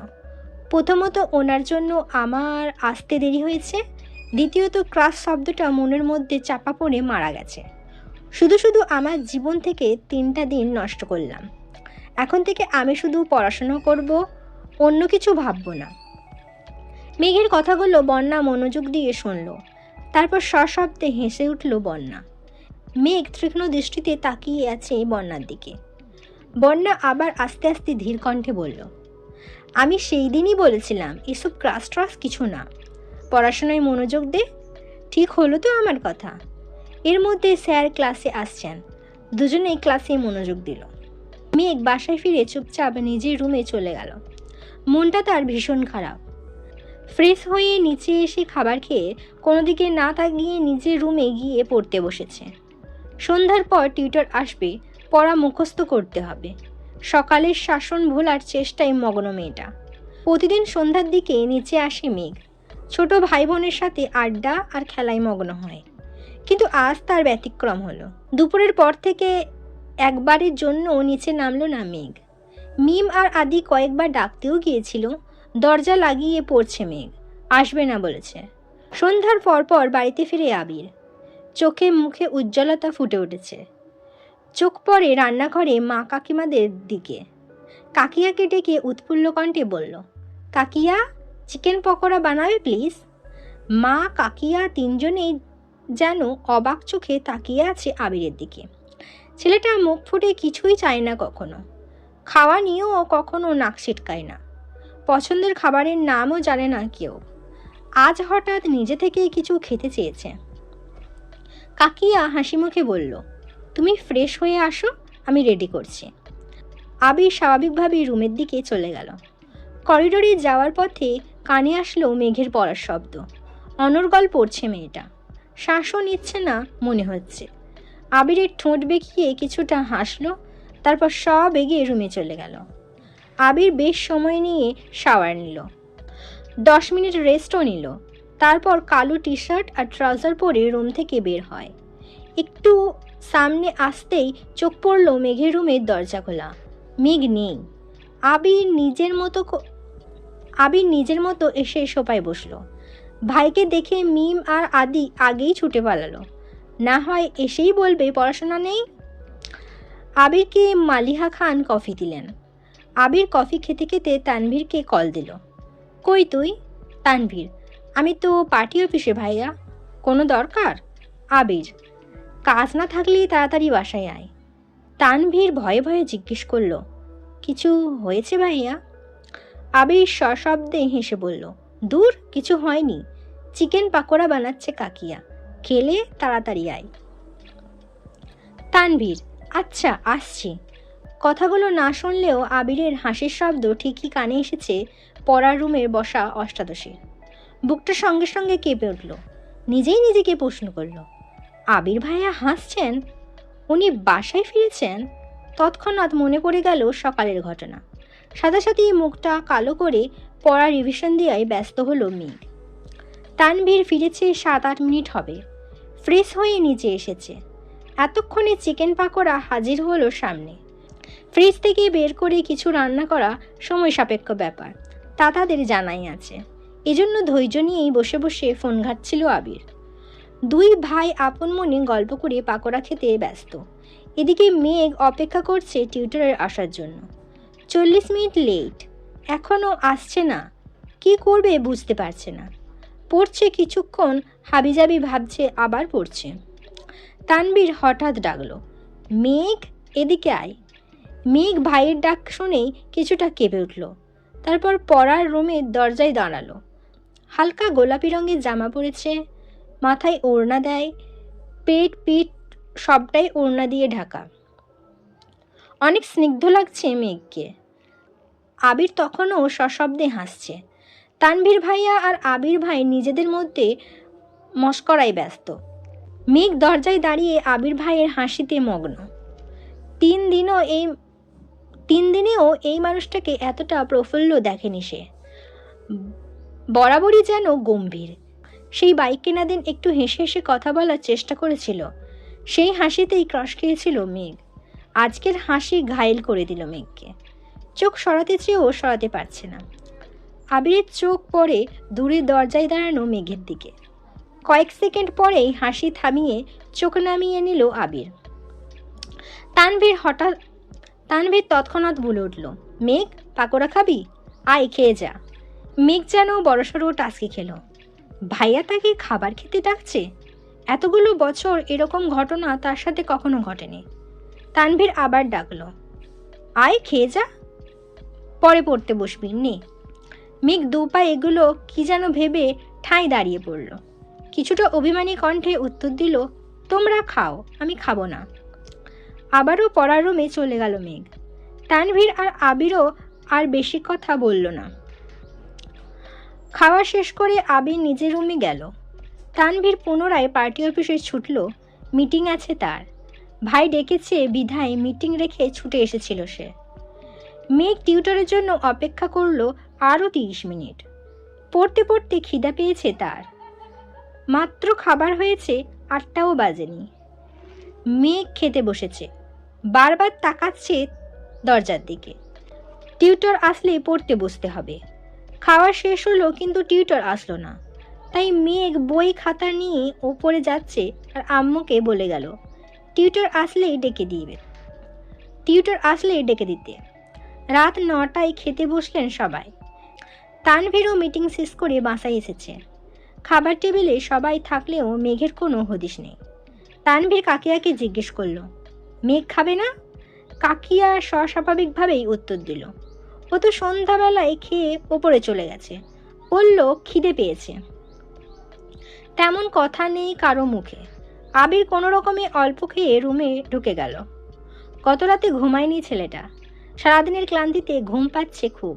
প্রথমত ওনার জন্য আমার আসতে দেরি হয়েছে, দ্বিতীয়ত ক্লাস শব্দটা মনের মধ্যে চাপা পড়ে মারা গেছে। শুধু শুধু আমার জীবন থেকে 3টা দিন নষ্ট করলাম। এখন থেকে আমি শুধু পড়াশোনা করব, অন্য কিছু ভাববো না। মেঘের কথাগুলো বন্যা মনোযোগ দিয়ে শুনল। তারপর সশব্দে হেসে উঠল বন্যা। মেঘ তীক্ষ্ণ দৃষ্টিতে তাকিয়ে আছে বন্যার দিকে। বন্যা আবার আস্তে আস্তে ধীর কণ্ঠে বলল, আমি সেই দিনই বলেছিলাম এসব ক্লাস ট্রাস কিছু না, পড়াশোনায় মনোযোগ দে। ঠিক হলো তো আমার কথা? এর মধ্যে স্যার ক্লাসে আসছেন। দুজনেই ক্লাসে মনোযোগ দিল। মেঘ বাসায় ফিরে চুপচাপ নিজের রুমে চলে গেল। মনটা তার ভীষণ খারাপ। ফ্রেশ হয়ে নিচে এসে খাবার খেয়ে কোনো দিকে না তাকিয়ে নিজের রুমে গিয়ে পড়তে বসেছে। সন্ধ্যার পর টিউটর আসবে, পড়া মুখস্থ করতে হবে। সকালের শাসন ভোলার চেষ্টায় মগ্ন মেয়েটা। প্রতিদিন সন্ধ্যার দিকে নিচে আসে মেঘ। ছোট ভাই বোনের সাথে আড্ডা আর খেলায় মগ্ন হয়। কিন্তু আজ তার ব্যতিক্রম হলো। দুপুরের পর থেকে একবারের জন্য নিচে নামলো না মেঘ। মিম আর আদি কয়েকবার ডাকতেও গিয়েছিল, দরজা লাগিয়ে পড়ছে মেঘ, আসবে না বলেছে। সন্ধ্যার পর বাড়িতে ফিরে আবির। চোখে মুখে উজ্জ্বলতা ফুটে উঠেছে। চোখ পড়ে রান্নাঘরে মা কাকিমাদের দিকে। কাকিয়াকে ডেকে উৎফুল্ল কণ্ঠে বলল, কাকিয়া, চিকেন পকোড়া বানাবে প্লিজ। মা কাকিয়া তিনজনেই যেন অবাক চোখে তাকিয়ে আছে আবিরের দিকে। ছেলেটা মুখ ফুটে কিছুই চায় না কখনো। খাওয়া নিয়েও কখনো নাক ছিটকায় না। পছন্দের খাবারের নামও জানে না কেউ। আজ হঠাৎ নিজে থেকেই কিছু খেতে চেয়েছে। কাকিয়া হাসি মুখে বলল, তুমি ফ্রেশ হয়ে আসো, আমি রেডি করছি। আবির স্বাভাবিকভাবেই রুমের দিকে চলে গেল। করিডোরে যাওয়ার পথে কানে আসলো মেঘের পড়ার শব্দ। অনর্গল পড়ছে মেয়েটা। শ্বাসও নিচ্ছে না মনে হচ্ছে। আবিরের ঠোঁট বেঁকিয়ে কিছুটা হাসলো, তারপর সব এগিয়ে রুমে চলে গেল। আবির বেশ সময় নিয়ে শাওয়ার নিল, 10 মিনিট রেস্টও নিল। তারপর কালো টি শার্ট আর ট্রাউজার পরে রুম থেকে বের হয়। একটু সামনে আসতেই চোখ পড়ল মেঘের রুমের দরজা খোলা। মেঘ নেই। আবির নিজের মতো এসে সোফায় বসলো। ভাইকে দেখে মিম আর আদি আগেই ছুটে পালালো। না হয় এসেই বলবে পড়াশোনা নেই। আবিরকে মালিহা খান কফি দিলেন। আবির কফি খেতে খেতে তানভীরকে কল দিল। কই তুই? তানভীর, আমি তো পার্টি অফিসে ভাইয়া। কোনো দরকার? আবির, কাজ না থাকলেই তাড়াতাড়ি বাসায় আয়। তানভীর ভয়ে ভয়ে জিজ্ঞেস করলো, কিছু হয়েছে ভাইয়া? আবির সশব্দে হেসে বলল, দূর, কিছু হয়নি। চিকেন পাকোড়া বানাচ্ছে কাকিয়া, খেলে তাড়াতাড়ি আয়। তানভীর, আচ্ছা আসছি। কথাগুলো না শুনলেও আবিরের হাসির শব্দ ঠিকই কানে এসেছে পড়ার রুমের বসা অষ্টাদশে। বুকটা সঙ্গে সঙ্গে কেঁপে উঠল। নিজেই নিজেকে প্রশ্ন করল, আবির ভাইয়া হাসছেন? উনি বাসায় ফিরেছেন? তৎক্ষণাৎ মনে পড়ে গেল সকালের ঘটনা। সাথে সাথে মুখটা কালো করে পড়া রিভিশন দেওয়ায় ব্যস্ত হলো মেঘ। তানভীর ফিরেছে 7-8 মিনিট হবে। ফ্রেশ হয়ে নিচে এসেছে। এতক্ষণে চিকেন পাকোড়া হাজির হলো সামনে। ফ্রিজ থেকে বের করে কিছু রান্না করা সময় সাপেক্ষ ব্যাপার, তা তাদের জানাই আছে। এজন্য ধৈর্য নিয়েই বসে বসে ফোন ঘাঁটছিল আবির। দুই ভাই আপন মনে গল্প করে পাকোড়া খেতে ব্যস্ত। এদিকে মেঘ অপেক্ষা করছে টিউটরের আসার জন্য। 40 মিনিট লেট, এখনও আসছে না। কি করবে বুঝতে পারছে না। পড়ছে কিছুক্ষণ, হাবিজাবি ভাবছে, আবার পড়ছে। তানভীর হঠাৎ ডাকলো, মেঘ এদিকে আয়। মেঘ ভাইয়ের ডাক শুনেই কিছুটা কেঁপে উঠল। তারপর পড়ার রুমের দরজায় দাঁড়ালো। হালকা গোলাপি রঙের জামা পরেছে, মাথায় ওড়না দেয়, পেট পিঠ সবটাই ওড়না দিয়ে ঢাকা। অনেক স্নিগ্ধ লাগছে মেঘকে। আবির তখনও সশব্দে হাসছে। তানভীর ভাইয়া আর আবির ভাই নিজেদের মধ্যে মস্করায় ব্যস্ত। মেঘ দরজায় দাঁড়িয়ে আবির ভাইয়ের হাসিতে মগ্ন। 3 দিনেও এই মানুষটাকে এতটা প্রফুল্ল দেখেনি সে। বরাবরই যেন গম্ভীর। সেই বাইক কেনা দিন একটু হেসে হেসে কথা বলার চেষ্টা করেছিল, সেই হাসিতেই ক্রশ খেয়েছিল মেঘ। আজকের হাসি ঘায়েল করে দিল মেঘকে। চোখ সরাতে চেয়েও সরাতে পারছে না। আবিরের চোখ পড়ে দূরের দরজায় দাঁড়ানো মেঘের দিকে। কয়েক সেকেন্ড পরেই হাসি থামিয়ে চোখ নামিয়ে নিল আবির। তানভীর তৎক্ষণাৎ বলে উঠল, মেঘ পাকোড়া খাবি? আয় খেয়ে যা। মেঘ যেন বড়সড় টাস্কি খেল। ভাইয়া তাকে খাবার খেতে ডাকছে? এতগুলো বছর এরকম ঘটনা তার সাথে কখনো ঘটেনি। তানভীর আবার ডাকলো, আয় খেয়ে যা, পরে পড়তে বসবি নে। মেঘ 2 পা এগুলো কি যেন ভেবে ঠাঁই দাঁড়িয়ে পড়ল। কিছুটা অভিমানী কণ্ঠে উত্তর দিল, তোমরা খাও, আমি খাবো না। আবারও পড়ার রুমে চলে গেল মেঘ। তানভীর আর আবিরও আর বেশি কথা বলল না। খাওয়া শেষ করে আবির নিজের রুমে গেল। তানভীর পুনরায় পার্টি অফিসে ছুটল, মিটিং আছে তার। ভাই ডেকেছে বিধায় মিটিং রেখে ছুটে এসেছিল সে। মেঘ টিউটরের জন্য অপেক্ষা করলো আরও 30 মিনিট। পড়তে পড়তে খিদা পেয়েছে তার। মাত্র খাবার হয়েছে, 8টাও বাজেনি। মেঘ খেতে বসেছে, বারবার তাকাচ্ছে দরজার দিকে। টিউটর আসলে পড়তে বসতে হবে। খাওয়া শেষ হলো কিন্তু টিউটর আসলো না। তাই মেঘ বই খাতা নিয়ে ওপরে যাচ্ছে আর আম্মুকে বলে গেল টিউটর আসলেই ডেকে দিতে। রাত 9টায় খেতে বসলেন সবাই। তানভীরও মিটিং শেষ করে বাসায় এসেছে। খাবার টেবিলে সবাই থাকলেও মেঘের কোনো হদিশ নেই। তানভীর কাকিয়াকে জিজ্ঞেস করলো, মেঘ খাবে না? কাকিয়া স্বাভাবিকভাবেই উত্তর দিল, ও তো সন্ধ্যাবেলায় খেয়ে ওপরে চলে গেছে, বলল খিদে পেয়েছে। তেমন কথা নেই কারো মুখে। আবির কোনো রকমে অল্প খেয়ে রুমে ঢুকে গেল। গত রাতে ঘুমায়নি ছেলেটা। সারাদিনের ক্লান্তিতে ঘুম পাচ্ছে খুব,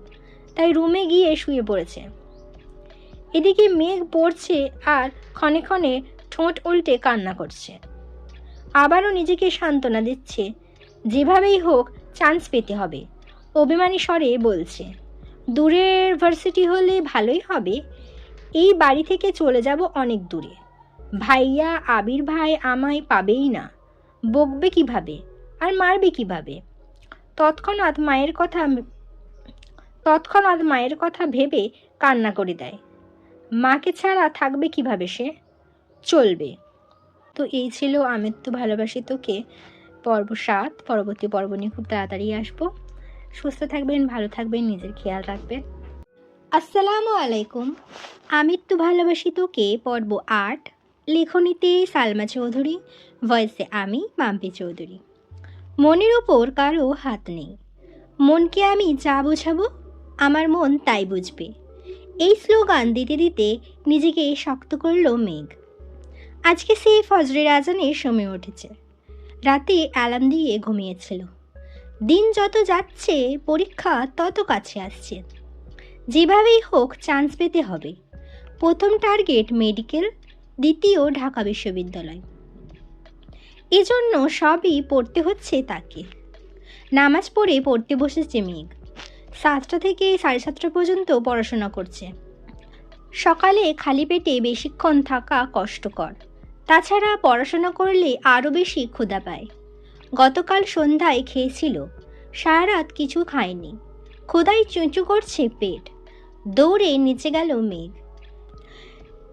তাই রুমে গিয়ে শুয়ে পড়েছে। এদিকে মেঘ পড়ছে আর ক্ষণে ক্ষণে ঠোঁট উল্টে কান্না করছে। আবারও নিজেকে সান্ত্বনা দিচ্ছে, যেভাবেই হোক চান্স পেতে হবে। অভিমানী স্বরে বলছে, দূরের ভার্সিটি হলে ভালোই হবে। এই বাড়ি থেকে চলে যাব অনেক দূরে। ভাইয়া আবির ভাই আমায় পাবেই না। বকবে কিভাবে আর মারবে কিভাবে? তৎক্ষণাৎ মায়ের কথা ভেবে কান্না করে দেয়। মাকে ছাড়া থাকবে কিভাবে সে? চলবে। তো এই ছিল আমির তো ভালোবাসি তোকে পর্ব 7। পরবর্তী পর্ব নিয়ে খুব তাড়াতাড়ি আসবো। সুস্থ থাকবেন, ভালো থাকবেন, নিজের খেয়াল রাখবেন। আসসালামু আলাইকুম। আমির তো ভালোবাসি তোকে পর্ব 8, লেখনীতে সালমা চৌধুরী, ভয়েসে আমি মাম্পি চৌধুরী। মনের ওপর কারো হাত নেই। মনকে আমি যা বোঝাবো আমার মন তাই বুঝবে। এই স্লোগান দিতে দিতে নিজেকে শক্ত করল মেঘ। আজকে সে ফজরের আজানের সময় উঠেছে। রাতে অ্যালার্ম দিয়ে ঘুমিয়েছিল। দিন যত যাচ্ছে পরীক্ষা তত কাছে আসছে। যেভাবেই হোক চান্স পেতে হবে। প্রথম টার্গেট মেডিকেল, দ্বিতীয় ঢাকা বিশ্ববিদ্যালয়। এজন্য সবই পড়তে হচ্ছে তাকে। নামাজ পড়তে বসেছে মেঘ। 7টা থেকে 7:30 পর্যন্ত পড়াশোনা করছে। সকালে খালি পেটে বেশিক্ষণ থাকা কষ্টকর। তাছাড়া পড়াশোনা করলে আরও বেশি ক্ষুধা পায়। গতকাল সন্ধ্যায় খেয়েছিল, সারা রাত কিছু খায়নি। ক্ষুধায় চুঁচু করছে পেট। দৌড়ে নিচে গেল মেঘ।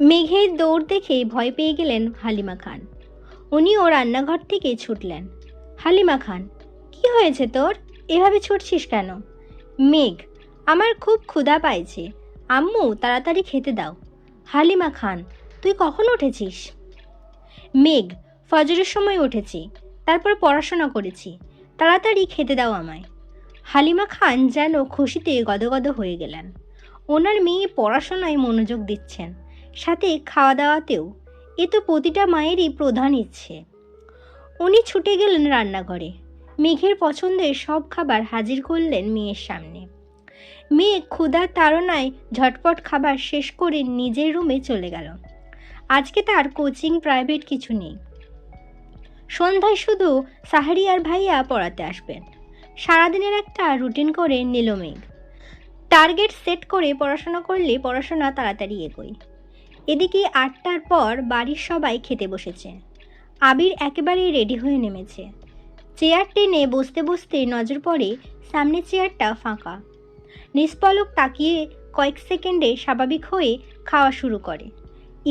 মেঘের দৌড় দেখে ভয় পেয়ে গেলেন হালিমা খান। উনিও রান্নাঘর থেকে ছুটলেন। হালিমা খান, কি হয়েছে তোর? এভাবে ছুটছিস কেন? মেঘ, আমার খুব ক্ষুধা পাইছে, আম্মু তাড়াতাড়ি খেতে দাও। হালিমা খান, তুই কখন উঠেছিস? মেঘ, ফজরের সময় উঠেছি, তারপর পড়াশোনা করেছি, তাড়াতাড়ি খেতে দাও আমায়। হালিমা খান যেন খুশিতে গদগদ হয়ে গেলেন। ওনার মেয়ে পড়াশোনায় মনোযোগ দিচ্ছেন, সাথে খাওয়া দাওয়াতেও। এ তো প্রতিটা মায়েরই প্রধান ইচ্ছে। উনি ছুটে গেলেন রান্নাঘরে। মেঘের পছন্দের সব খাবার হাজির করলেন মেয়ের সামনে। মেঘ ক্ষুধার তাড়নায় ঝটপট খাবার শেষ করে নিজের রুমে চলে গেল। আজকে তার কোচিং প্রাইভেট কিছু নেই। সন্ধ্যায় শুধু সাহারি আর ভাইয়া পড়াতে আসবেন। সারাদিনের একটা রুটিন করে নিল মেঘ। টার্গেট সেট করে পড়াশোনা করলে পড়াশোনা তাড়াতাড়ি এগোয়। এদিকে 8টার পর বাড়ির সবাই খেতে বসেছে। আবির একেবারেই রেডি হয়ে নেমেছে। চেয়ার টেনে বসতে বসতে নজর পড়ে সামনের চেয়ারটা ফাঁকা। নিষ্পলক তাকিয়ে কয়েক সেকেন্ডে স্বাভাবিক হয়ে খাওয়া শুরু করে।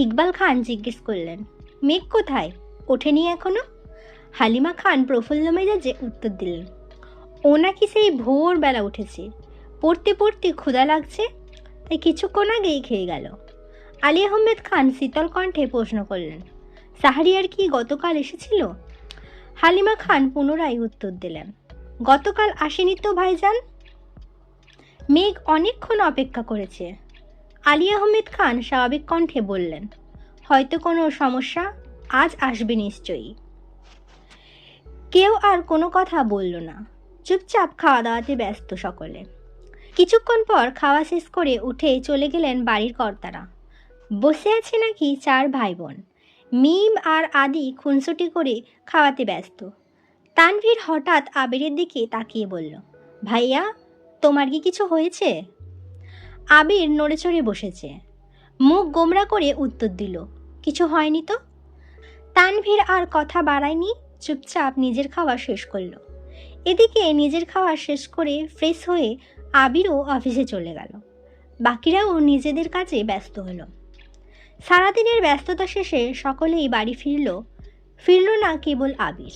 ইকবাল খান জিজ্ঞেস করলেন, মেঘ কোথায়? ওঠেনি এখনো? হালিমা খান প্রফুল্ল মেজাজে উত্তর দিলেন, ও নাকি সেই ভোরবেলা উঠেছে, পড়তে পড়তে ক্ষুধা লাগছে, তাই কিছুক্ষণ আগেই খেয়ে গেল। আলী আহমেদ খান শীতল কণ্ঠে প্রশ্ন করলেন, সাহারিয়ার কি গতকাল এসেছিল? হালিমা খান পুনরায় উত্তর দিলেন, গতকাল আসেনি তো ভাইজান। মেঘ অনেকক্ষণ অপেক্ষা করেছে। আলী আহমেদ খান স্বাভাবিক কণ্ঠে বললেন, হয়তো কোনো সমস্যা, আজ আসবে নিশ্চয়ই। কেউ আর কোনো কথা বলল না। চুপচাপ খাওয়া দাওয়াতে ব্যস্ত সকলে। কিছুক্ষণ পর খাওয়া শেষ করে উঠে চলে গেলেন বাড়ির কর্তারা। বসে আছে নাকি 4 ভাই বোন। মিম আর আদি খুনসুটি করে খাওয়াতে ব্যস্ত। তানভীর হঠাৎ আবিরের দিকে তাকিয়ে বলল, ভাইয়া তোমার কি কিছু হয়েছে? আবির নড়েচড়ে বসেছে। মুখ গোমরা করে উত্তর দিল, কিছু হয়নি তো। তানভীর আর কথা বাড়ায়নি, চুপচাপ নিজের খাওয়া শেষ করল। এদিকে নিজের খাওয়া শেষ করে ফ্রেশ হয়ে আবিরও অফিসে চলে গেল। বাকিরাও নিজেদের কাজে ব্যস্ত হলো। সারাদিনের ব্যস্ততা শেষে সকলেই বাড়ি ফিরল না কেবল আবির।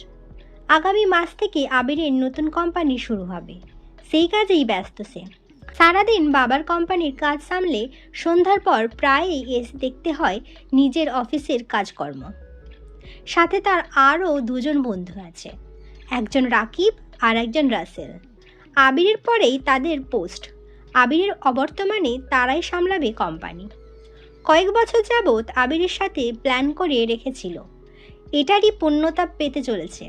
আগামী মাস থেকে আবিরের নতুন কোম্পানি শুরু হবে, সেই কাজেই ব্যস্ত সে। সারাদিন বাবার কোম্পানির কাজ সামলে সন্ধ্যার পর প্রায়ই এসে দেখতে হয় নিজের অফিসের কাজকর্ম। সাথে তার আরও 2 জন বন্ধু আছে, একজন রাকিব আর একজন রাসেল। আবিরের পরেই তাদের পোস্ট। আবিরের অবর্তমানে তারাই সামলাবে কোম্পানি। কয়েক বছর যাবৎ আবিরের সাথে প্ল্যান করে রেখেছিল, এটারই পূর্ণতা পেতে চলেছে।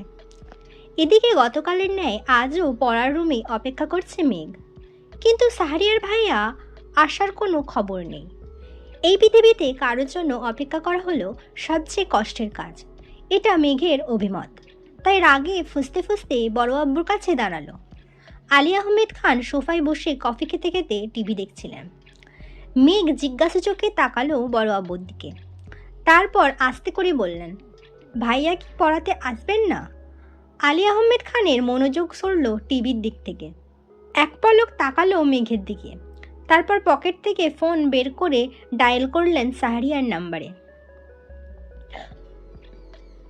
এদিকে গতকালের ন্যায় আজও পড়ার রুমে অপেক্ষা করছে মেঘ, কিন্তু সাহারিয়ার ভাইয়া আসার কোনো খবর নেই। এই পৃথিবীতে কারোর জন্য অপেক্ষা করা হলো সবচেয়ে কষ্টের কাজ, এটা মেঘের অভিমত। তাই রাগে ফুঁসতে ফুঁসতে বড় আব্বুর কাছে দাঁড়ালো। আলী আহমেদ খান সোফায় বসে কফি খেতে খেতে টিভি দেখছিলেন। মেঘ জিজ্ঞাসু চোখে তাকালো বড় আব্বুর দিকে। তারপর আস্তে করে বললেন, ভাইয়া কি পড়াতে আসবেন না? আলী আহমেদ খানের মনোযোগ সরল টিভির দিক থেকে। এক পলক তাকালো মেঘের দিকে, তারপর পকেট থেকে ফোন বের করে ডায়াল করলেন শাহরিয়ার নাম্বারে।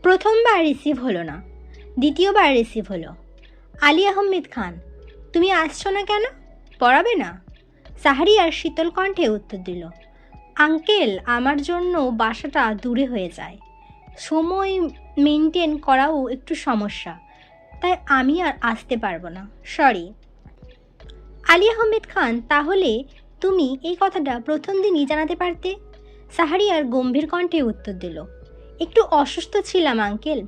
প্রথমবার রিসিভ হলো না, দ্বিতীয়বার রিসিভ হলো। আলী আহমেদ খান, তুমি আসছো না কেন? পড়াবে না? শাহরিয়ার শীতল কণ্ঠে উত্তর দিল, আঙ্কেল, আমার জন্য বাসাটা দূরে হয়ে যায়, সময় মেনটেন করাও একটু সমস্যা, তাই আমি আর আসতে পারবো না, সরি। আলী আহমেদ খান, তাহলে তুমি এই কথাটা প্রথম দিনই জানাতে পারতে। শাহরিয়ার গম্ভীর কণ্ঠে উত্তর দিল, একটু অসুস্থ ছিলাম আঙ্কেল,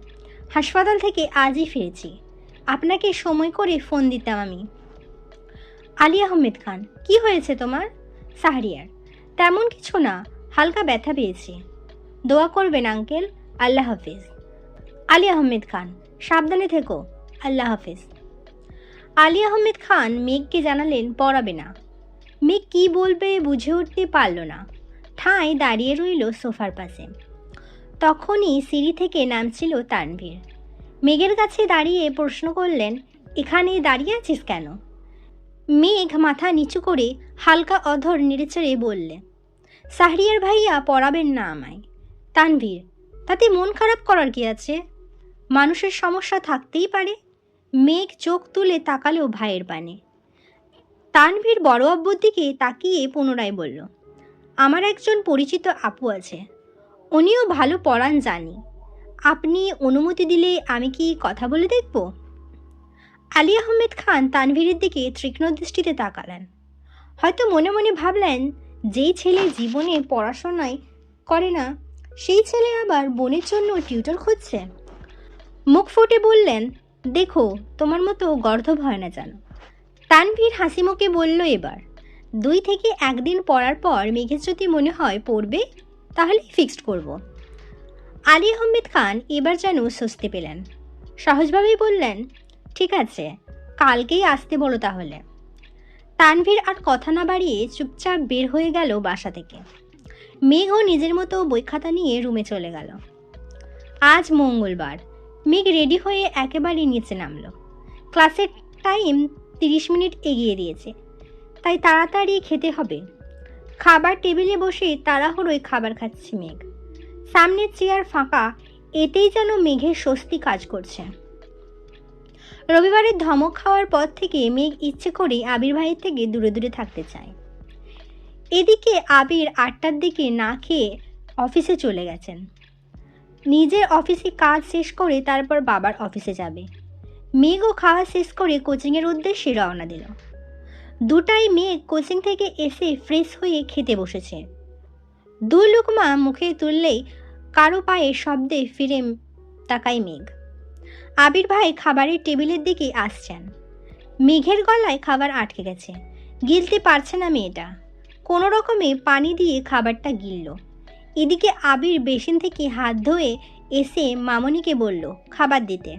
হাসপাতাল থেকে আজই ফিরেছি, আপনাকে সময় করে ফোন দিতাম আমি। আলী আহমেদ খান, কি হয়েছে তোমার? শাহরিয়ার, তেমন কিছু না, হালকা ব্যথা পেয়েছি। দোয়া করবেন আঙ্কেল, আল্লাহ হাফিজ। আলী আহমেদ খান, সাবধানে থেকো, আল্লাহ হাফিজ। আলী আহমেদ খান মেঘকে জানালেন পড়াবে না। মেঘ কী বলবে বুঝে উঠতে পারল না, ঠাঁই দাঁড়িয়ে রইল সোফার পাশে। তখনই সিঁড়ি থেকে নামছিল তানভীর। মেঘের কাছে দাঁড়িয়ে প্রশ্ন করলেন, এখানে দাঁড়িয়ে আছিস কেন? মেঘ মাথা নিচু করে হালকা অধর নেড়েচেড়ে বললে, শাহরিয়ার ভাইয়া পড়াবেন না আমায়। তানভীর, তাতে মন খারাপ করার কি আছে? মানুষের সমস্যা থাকতেই পারে। মেঘ চোখ তুলে তাকালো ভাইয়ের পানে। তানভীর বড় আব্বুর দিকে তাকিয়ে পুনরায় বলল, আমার একজন পরিচিত আপু আছে, উনিও ভালো পড়ান জানি, আপনি অনুমতি দিলে আমি কি কথা বলে দেখব? আলী আহমেদ খান তানভীরের দিকে তীক্ষ্ণ দৃষ্টিতে তাকালেন। হয়তো মনে মনে ভাবলেন, যেই ছেলে জীবনে পড়াশোনায় করে না, সেই ছেলে আবার বোনের জন্য টিউটর খুঁজছে। মুখ ফুটে বললেন, দেখো, তোমার মতো গর্ধব হয় না জানো। তানভীর হাসি মুখে বলল, এবার 2 থেকে 1 দিন পড়ার পর মেঘের যদি মনে হয় পড়বে, তাহলে ফিক্সড করব। আলী আহমেদ খান এবার যেন স্বস্তি পেলেন। সহজভাবেই বললেন, ঠিক আছে, কালকেই আসতে বলো তাহলে। তানভীর আর কথা না বাড়িয়ে চুপচাপ বের হয়ে গেল বাসা থেকে। মেঘও নিজের মতো বই খাতা নিয়ে রুমে চলে গেল। আজ মঙ্গলবার। মেঘ রেডি হয়ে একেবারে নিচে নামলো। ক্লাসের টাইম 30 মিনিট এগিয়ে দিয়েছে, তাই তাড়াতাড়ি খেতে হবে। খাবার টেবিলে বসে তাড়াহুড়োয় খাবার খাচ্ছে মেঘ। সামনের চেয়ার ফাঁকা, এতেই যেন মেঘের স্বস্তি কাজ করছে। রবিবারের ধমক খাওয়ার পর থেকে মেঘ ইচ্ছে করে আবির ভাইয়ের থেকে দূরে দূরে থাকতে চায়। এদিকে আবির 8টার দিকে না খেয়ে অফিসে চলে গেছেন। নিজের অফিসে কাজ শেষ করে তারপর বাবার অফিসে যাবে। মেঘও খাওয়া শেষ করে কোচিংয়ের উদ্দেশ্যে রওনা দিল। 2টায় মেঘ কোচিং থেকে এসে ফ্রেশ হয়ে খেতে বসেছে। 2 লুকমা মুখে তুললেই কারো পায়ে শব্দে ফিরে তাকায় মেঘ। আবির ভাই খাবারের টেবিলের দিকে আসছেন। মেঘের গলায় খাবার আটকে গেছে, গিলতে পারছে না মেয়েটা। কোনো রকমে পানি দিয়ে খাবারটা গিলল। এদিকে আবির বেসিন থেকে হাত ধুয়ে এসে মামনিকে বলল খাবার দিতে।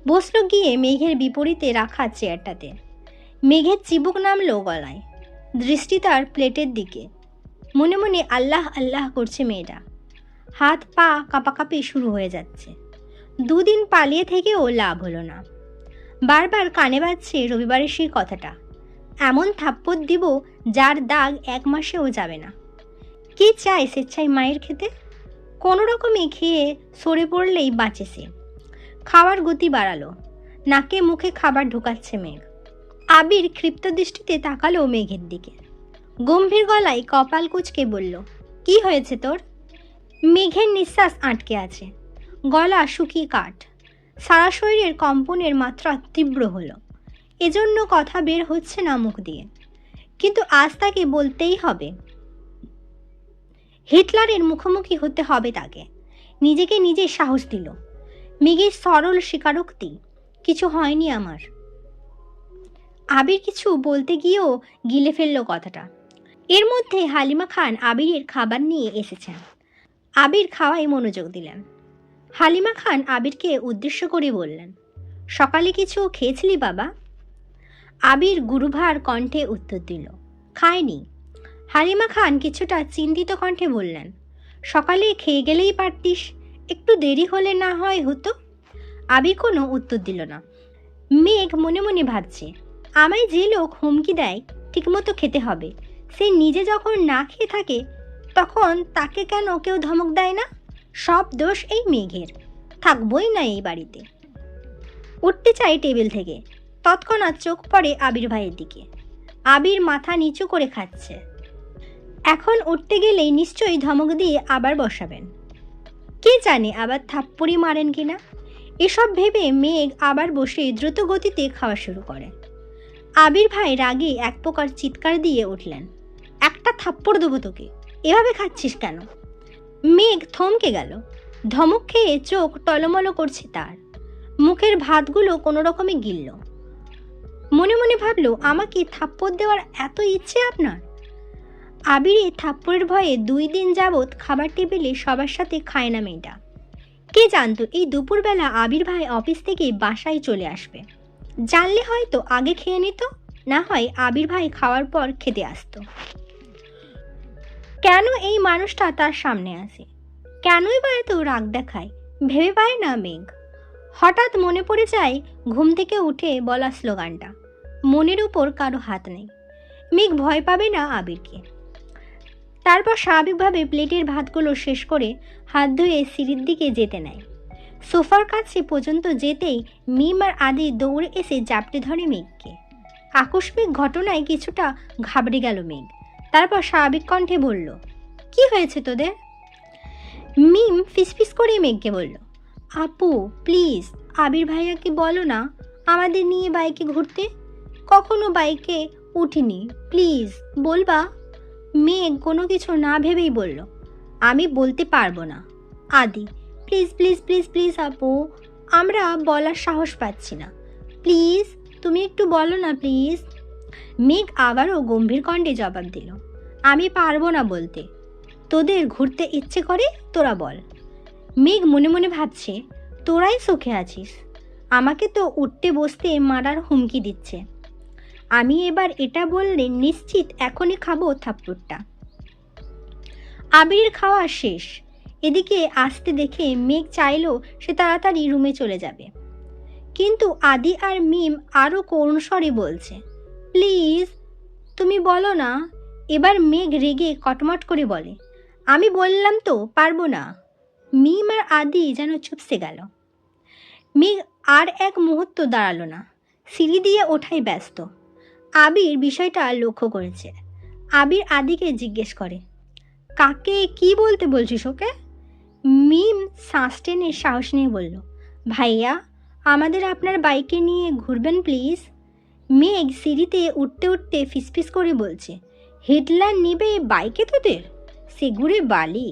বসল গিয়ে মেঘের বিপরীতে রাখা চেয়ারটাতে। মেঘের চিবুক নামলো গলায়, দৃষ্টি তার প্লেটের দিকে। মনে মনে আল্লাহ আল্লাহ করছে মেয়েটা। হাত পা কাঁপাকাঁপি শুরু হয়ে যাচ্ছে। 2 দিন পালিয়ে থেকেও লাভ হলো না। বারবার কানে বাজছে রবিবারের সেই কথাটা, এমন থাপ্পড় দিব যার দাগ 1 মাসেও যাবে না। কি চাই স্বেচ্ছায় মায়ের খেতে? কোনো রকমে খেয়ে সরে পড়লেই বাঁচে সে। খাওয়ার গতি বাড়ালো, নাকে মুখে খাবার ঢোকাচ্ছে মেঘ। আবির ক্ষিপ্ত দৃষ্টিতে তাকালো মেঘের দিকে। গম্ভীর গলায় কপাল কুঁচকে বলল, কি হয়েছে তোর? মেঘের নিঃশ্বাস আটকে আছে, গলা শুকিয়ে কাঠ। সারা শরীরের কম্পনের মাত্রা তীব্র হলো, এজন্য কথা বের হচ্ছে না মুখ দিয়ে। কিন্তু আজ তাকে বলতেই হবে। হিটলারের মুখোমুখি হতে হবে তাকে। নিজেকে নিজে সাহস দিল। মেঘের সরল স্বীকারোক্তি, কিছু হয়নি আমার। আবির কিছু বলতে গিয়েও গিলে ফেলল কথাটা। এর মধ্যে হালিমা খান আবিরের খাবার নিয়ে এসেছেন। আবির খাওয়ায় মনোযোগ দিলেন। হালিমা খান আবিরকে উদ্দেশ্য করে বললেন, সকালে কিছু খেয়েছিলি বাবা? আবির গুরুভার কণ্ঠে উত্তর দিল, খায়নি। হালিমা খান কিছুটা চিন্তিত কণ্ঠে বললেন, সকালে খেয়ে গেলেই পারতিস, একটু দেরি হলে না হয় হতো। আবির কোনো উত্তর দিল না। মেঘ মনে মনে ভাবছে, আমায় যে লোক হুমকি দেয় ঠিকমতো খেতে হবে, সে নিজে যখন না খেয়ে থাকে তখন তাকে কেন কেউ ধমক দেয় না? সব দোষ এই মেঘের, থাকবই না এই বাড়িতে। উঠতে চাই টেবিল থেকে, তৎক্ষণাৎ চোখ পড়ে আবির ভাইয়ের দিকে। আবির মাথা নিচু করে খাচ্ছে। এখন উঠতে গেলেই নিশ্চয়ই ধমক দিয়ে আবার বসাবেন, কে জানে আবার থাপ্পড়ি মারেন কিনা। এসব ভেবে মেঘ আবার বসে দ্রুত গতিতে খাওয়া শুরু করে। আবির ভাই রাগে এক প্রকার চিৎকার দিয়ে উঠলেন, একটা থাপ্পড় দেবো তোকে, এভাবে খাচ্ছিস কেন? মেঘ থমকে গেল। ধমক খেয়ে চোখ টলমলো করছে তার। মুখের ভাতগুলো কোনো রকমে গিলল। মনে মনে ভাবল, আমাকে থাপ্পড় দেওয়ার এত ইচ্ছে আপনার? আবিরে থাপ্পড়ের ভয়ে 2 দিন যাবৎ খাবার টেবিলে সবার সাথে খায় না মেয়েটা। কে জানতো এই দুপুরবেলা আবির ভাই অফিস থেকে বাসায় চলে আসবে। জানলে হয়তো আগে খেয়ে নিত, না হয় আবির ভাই খাওয়ার পর খেতে আসতো। কেন এই মানুষটা তার সামনে আসে, কেনই বা এত রাগ দেখায়, ভেবে পায় না মেঘ। হঠাৎ মনে পড়ে যায় ঘুম থেকে উঠে বলা স্লোগানটা, মনের উপর কারো হাত নেই। মেঘ ভয় পাবে না আবিরকে। তারপর স্বাভাবিকভাবে প্লেটের ভাতগুলো শেষ করে হাত ধুয়ে সিঁড়ির দিকে যেতে নেয়। সোফার কাছে পর্যন্ত যেতেই মিম আর আদি দৌড়ে এসে জাপটে ধরে মেঘকে। আকস্মিক ঘটনায় কিছুটা ঘাবড়ে গেল মেঘ। তারপর স্বাভাবিক কণ্ঠে বলল, কি হয়েছে তোদের? মিম ফিসফিস করে মেঘকে বলল, আপু প্লিজ আবির ভাইয়াকে বলো না আমাদের নিয়ে বাইকে ঘুরতে, কখনো বাইকে উঠিনি, প্লিজ বলবা। মেঘ কোনো কিছু না ভেবেই বলল, আমি বলতে পারবো না। আদি, প্লিজ প্লিজ প্লিজ প্লিজ আপু, আমরা বলার সাহস পাচ্ছি না, প্লিজ তুমি একটু বলো না প্লিজ। মেঘ আবারও গম্ভীর কণ্ঠে জবাব দিল, আমি পারবো না বলতে, তোদের ঘুরতে ইচ্ছে করে তোরা বল। মেঘ মনে মনে ভাবছে, তোরাই সুখে আছিস, আমাকে তো উঠতে বসতে মারার হুমকি দিচ্ছে। আমি এবার এটা বললে নিশ্চিত এখনই খাবো থাপ্পড়টা। আবির খাওয়া শেষ। এদিকে আসতে দেখে মেঘ চাইলো সে তাড়াতাড়ি রুমে চলে যাবে, কিন্তু আদি আর মিম আরও করুণ স্বরে বলছে, প্লিজ তুমি বলো না। এবার মেঘ রেগে কটমট করে বলে, আমি বললাম তো পারবো না। মিম আর আদি যেন চুপসে গেল। মেঘ আর এক মুহূর্ত দাঁড়ালো না, সিঁড়ি দিয়ে ওঠাই ব্যস্ত। আবির বিষয়টা লক্ষ্য করেছে। আবির আদিকে জিজ্ঞেস করে, কাকে কি বলতে বলছিস ওকে? মিম শ্বাস টেনে সাহস নিয়ে বলল, ভাইয়া আমাদের আপনার বাইকে নিয়ে ঘুরবেন প্লিজ। মেঘ সিঁড়িতে উঠতে উঠতে ফিসফিস করে বলছে, হিটলার নিবে বাইকে তোদের, সেগুড়ে বালি।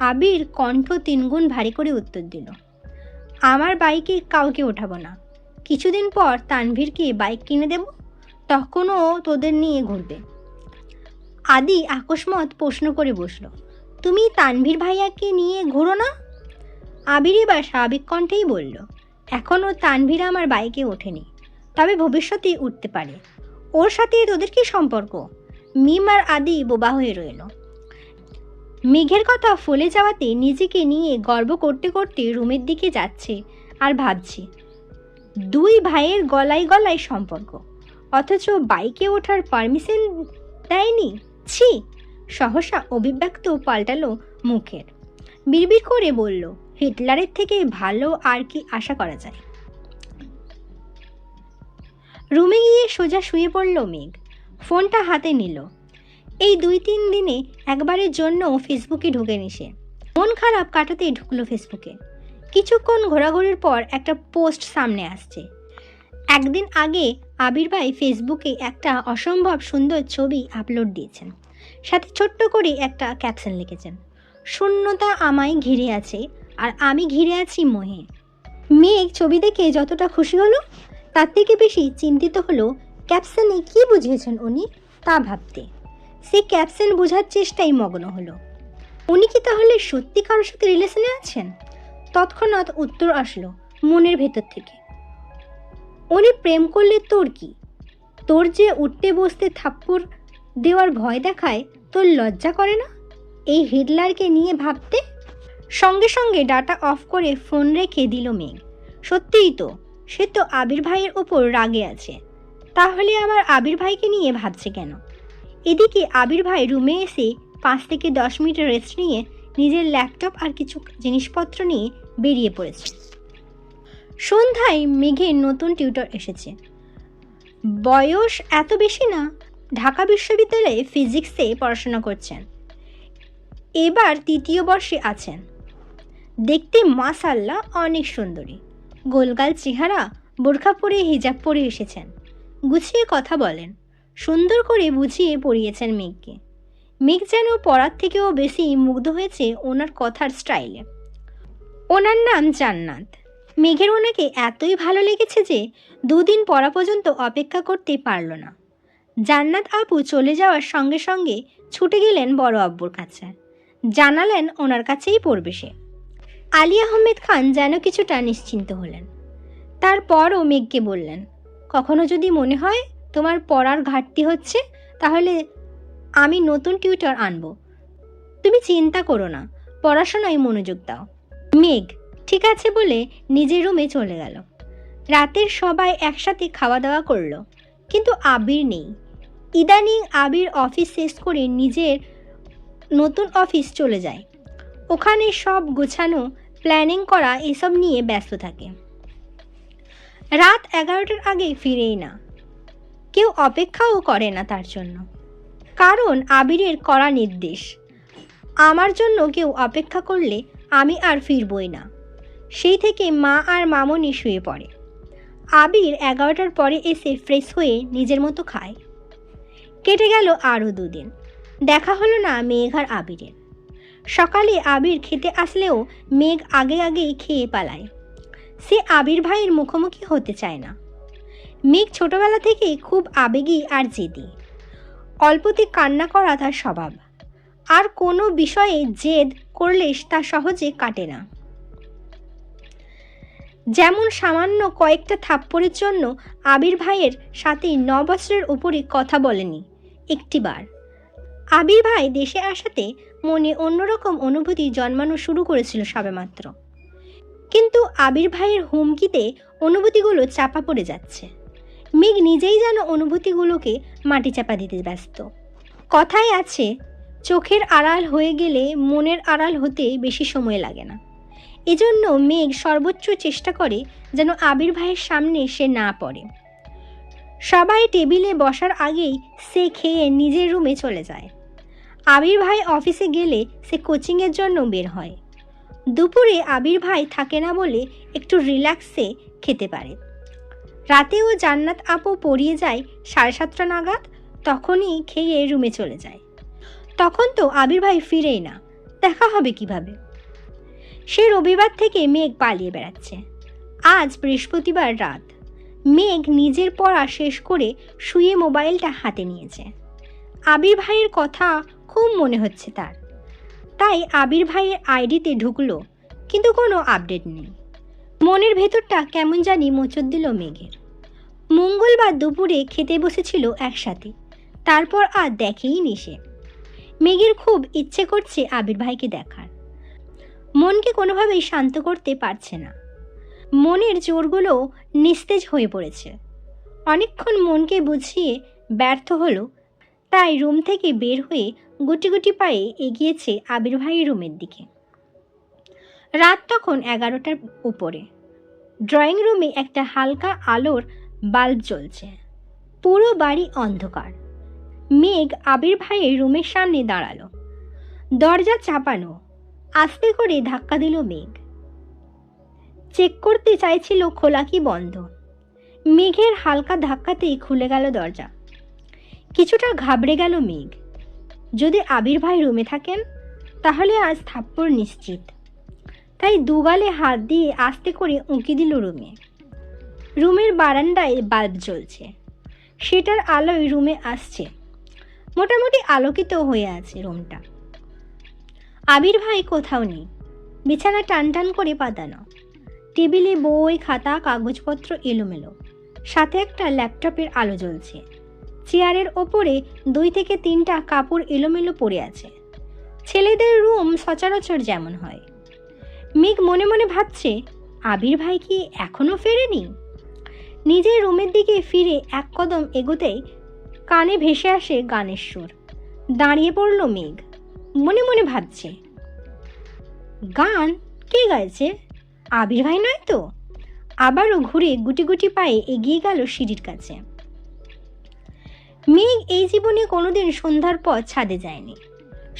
আবির কণ্ঠ 3 গুণ ভারী করে উত্তর দিল, আমার বাইকে কাউকে ওঠাবো না, কিছুদিন পর তানভীরকে বাইক কিনে দেব, তখনও তোদের নিয়ে ঘুরবে। আদি আকস্মাৎ প্রশ্ন করে বসল, তুমি তানভীর ভাইয়াকে নিয়ে ঘুরো না? আবির এবার স্বাভাবিক কণ্ঠেই বলল, এখনও তানভীর আমার বাইকে ওঠেনি, তবে ভবিষ্যতে উঠতে পারে, ওর সাথে তোদের কি সম্পর্ক? মিম আর আদি বোবা হয়ে রইল। মেঘের কথা ফলে যাওয়াতে নিজেকে নিয়ে গর্ব করতে করতে রুমের দিকে যাচ্ছে আর ভাবছে, 2 ভাইয়ের গলায় গলায় সম্পর্ক, অথচ বাইকে ওঠার পারমিশন দেয়নি। ছি! সহসা অভিব্যক্ত পাল্টালো মুখের। বিড়বিড় করে বলল, হিটলারের থেকে ভালো আর কি আশা করা যায়। রুমে গিয়ে সোজা শুয়ে পড়ল মেঘ। ফোনটা হাতে নিল। এই 2-3 দিনে একবারের জন্য ফেসবুকে ঢুকেনি সে। মন খারাপ কাটাতে ঢুকলো ফেসবুকে। কিছুক্ষণ ঘোরাঘুরির পর একটা পোস্ট সামনে আসছে। একদিন আগে আবির ভাই ফেসবুকে একটা অসম্ভব সুন্দর ছবি আপলোড দিয়েছেন, সাথে ছোট্ট করে একটা ক্যাপশন লিখেছেন, শূন্যতা আমায় ঘিরে আছে আর আমি ঘিরে আছি মোহে। মেঘ ছবি দেখে যতটা খুশি হলো তার থেকে বেশি চিন্তিত হলো ক্যাপশনে কী বুঝিয়েছেন উনি তা ভাবতে। সে ক্যাপশন বোঝার চেষ্টায় মগ্ন হলো। উনি কি তাহলে সত্যি কারোর সাথে রিলেশনে আছেন? তৎক্ষণাৎ উত্তর আসলো মনের ভেতর থেকে, উনি প্রেম করলে তোর কি? তোর যে উঠতে বসতে থাপ্পড় দেওয়ার ভয় দেখায়, তোর লজ্জা করে না এই হিটলারকে নিয়ে ভাবতে? সঙ্গে সঙ্গে ডাটা অফ করে ফোন রেখে দিল মেঘ। সত্যিই তো, সে তো আবির ভাইয়ের ওপর রাগে আছে, তাহলে আবার আবির ভাইকে নিয়ে ভাবছে কেন? এদিকে আবির ভাই রুমে এসে 5 থেকে 10 মিনিট রেস্ট নিয়ে নিজের ল্যাপটপ আর কিছু জিনিসপত্র নিয়ে বেরিয়ে পড়েছে। সন্ধ্যায় মেঘের নতুন টিউটর এসেছে। বয়স এত বেশি না, ঢাকা বিশ্ববিদ্যালয়ে ফিজিক্সে পড়াশোনা করছেন, এবার 3য় বর্ষে আছেন। দেখতে মাশাআল্লাহ অনেক সুন্দরী, গোলগাল চেহারা, বোরখা পরে হিজাব পরে এসেছেন, গুছিয়ে কথা বলেন, সুন্দর করে বুঝিয়ে পড়িয়েছেন মেঘকে। মেঘ যেন পড়ার থেকেও বেশি মুগ্ধ হয়েছে ওনার কথার স্টাইলে। ওনার নাম জান্নাত। মেঘের ওনাকে এতই ভালো লেগেছে যে 2 দিন পড়া পর্যন্ত অপেক্ষা করতে পারল না। জান্নাত আপু চলে যাওয়ার সঙ্গে সঙ্গে ছুটে গেলেন বড় আব্বুর কাছে, জানালেন ওনার কাছেই পড়বে সে। আলী আহমেদ খান যেন কিছুটা নিশ্চিন্ত হলেন। তারপরও মেঘকে বললেন, কখনো যদি মনে হয় তোমার পড়ার ঘাটতি হচ্ছে, তাহলে আমি নতুন টিউটর আনবো, তুমি চিন্তা করো না, পড়াশোনায় মনোযোগ দাও। মেঘ ঠিক আছে বলে নিজের রুমে চলে গেল। রাতের সবাই একসাথে খাওয়া দাওয়া করলো, কিন্তু আবির নেই। ইদানিং আবির অফিস শেষ করে নিজের নতুন অফিস চলে যায়, ওখানে সব গোছানো, প্ল্যানিং করা এসব নিয়ে ব্যস্ত থাকে। রাত 11টার আগে ফিরেই না, কেউ অপেক্ষাও করে না তার জন্য, কারণ আবিরের কড়া নির্দেশ, আমার জন্য কেউ অপেক্ষা করলে আমি আর ফিরবই না। সেই থেকে মা আর মামনি শুয়ে পড়ে। আবির 11টার পরে এসে ফ্রেশ হয়ে নিজের মতো খায়। কেটে গেল আরও 2 দিন, দেখা হলো না মেঘ আর আবিরের। সকালে আবির খেতে আসলেও মেঘ আগেই খেয়ে পালায়। সে আবির ভাইয়ের মুখোমুখি হতে চায় না। মেঘ ছোটবেলা থেকেই খুব আবেগী আর জেদি, অল্পতে কান্না করা তার স্বভাব, আর কোনো বিষয়ে জেদ করলে তা সহজে কাটে না। যেমন সামান্য কয়েকটা থাপ্পড়ের জন্য আবির ভাইয়ের সাথে 9 বছরের উপরে কথা বলেনি একটিবার। আবির ভাই দেশে আসাতে মনে অন্যরকম অনুভূতি জন্মানো শুরু করেছিল সবেমাত্র, কিন্তু আবির ভাইয়ের হুমকিতে অনুভূতিগুলো চাপা পড়ে যাচ্ছে। মেঘ নিজেই যেন অনুভূতিগুলোকে মাটি চাপা দিতে ব্যস্ত। কথায় আছে, চোখের আড়াল হয়ে গেলে মনের আড়াল হতে বেশি সময় লাগে না। এজন্য মেঘ সর্বোচ্চ চেষ্টা করে যেন আবির ভাইয়ের সামনে সে না পড়ে। সবাই টেবিলে বসার আগেই সে খেয়ে নিজের রুমে চলে যায়। আবির ভাই অফিসে গেলে সে কোচিংয়ের জন্য বের হয়। দুপুরে আবির ভাই থাকে না বলে একটু রিল্যাক্সে খেতে পারে। রাতেও জান্নাত আপু পড়িয়ে যায় 7:30 নাগাদ, তখনই খেয়ে রুমে চলে যায়। তখন তো আবির ভাই ফিরেই না, দেখা হবে কিভাবে? সে রবিবার থেকে মেঘ পালিয়ে বেড়াচ্ছে। আজ বৃহস্পতিবার রাত। মেঘ নিজের পড়া শেষ করে শুয়ে মোবাইলটা হাতে নিয়েছে। আবির ভাইয়ের কথা খুব মনে হচ্ছে তার, তাই আবির ভাইয়ের আইডিতে ঢুকলো, কিন্তু কোনো আপডেট নেই। মনের ভেতরটা কেমন জানি মোচড় দিল মেঘের। মঙ্গলবার দুপুরে খেতে বসেছিল একসাথে, তারপর আর দেখেইনি সে। মেঘের খুব ইচ্ছে করছে আবির ভাইকে দেখার, মনকে কোনোভাবেই শান্ত করতে পারছে না। মনের জোরগুলো নিস্তেজ হয়ে পড়েছে। অনেকক্ষণ মনকে বুঝিয়ে ব্যর্থ হলো, তাই রুম থেকে বের হয়ে গুটি গুটি পায়ে এগিয়েছে আবির ভাইয়ের রুমের দিকে। রাত তখন 11টার উপরে। ড্রয়িং রুমে একটা হালকা আলোর বাল্ব জ্বলছে, পুরো বাড়ি অন্ধকার। মেঘ আবির ভাইয়ের রুমের সামনে দাঁড়ালো। দরজা চাপানো, আস্তে করে ধাক্কা দিল মেঘ। চেক করতে চাইছিল খোলা কি বন্ধ। মেঘের হালকা ধাক্কাতেই খুলে গেল দরজা। কিছুটা ঘাবড়ে গেল মেঘ। যদি আবির ভাই রুমে থাকেন তাহলে আজ থাপ্পড় নিশ্চিত। তাই দুগালে হাত দিয়ে আস্তে করে উঁকি দিল রুমে। রুমের বারান্দায় বাল্ব জ্বলছে, সেটার আলোয় রুমে আসছে। মোটামুটি আলোকিত হয়ে আছে রুমটা। আবির ভাই কোথাও নেই, বিছানা টান টান করে পাতানো, টেবিলে বই খাতা কাগজপত্র এলোমেলো, সাথে একটা ল্যাপটপের আলো জ্বলছে। চেয়ারের ওপরে 2 থেকে 3টা কাপড় এলোমেলো পড়ে আছে, ছেলেদের রুম সচরাচর যেমন হয়। মেঘ মনে মনে ভাবছে, আবির ভাই কি এখনো ফেরেনি? নিজের রুমের দিকে ফিরে এক কদম এগোতেই কানে ভেসে আসে গানের সুর। দাঁড়িয়ে পড়ল মেঘ, মনে মনে ভাবছে, গান কে গাইছে? আবির ভাই নয় তো? আবারও ঘুরে গুটি গুটি পায়ে এগিয়ে গেল সিঁড়ির কাছে। মেঘ এই জীবনে কোনোদিন সন্ধ্যার পর ছাদে যায়নি,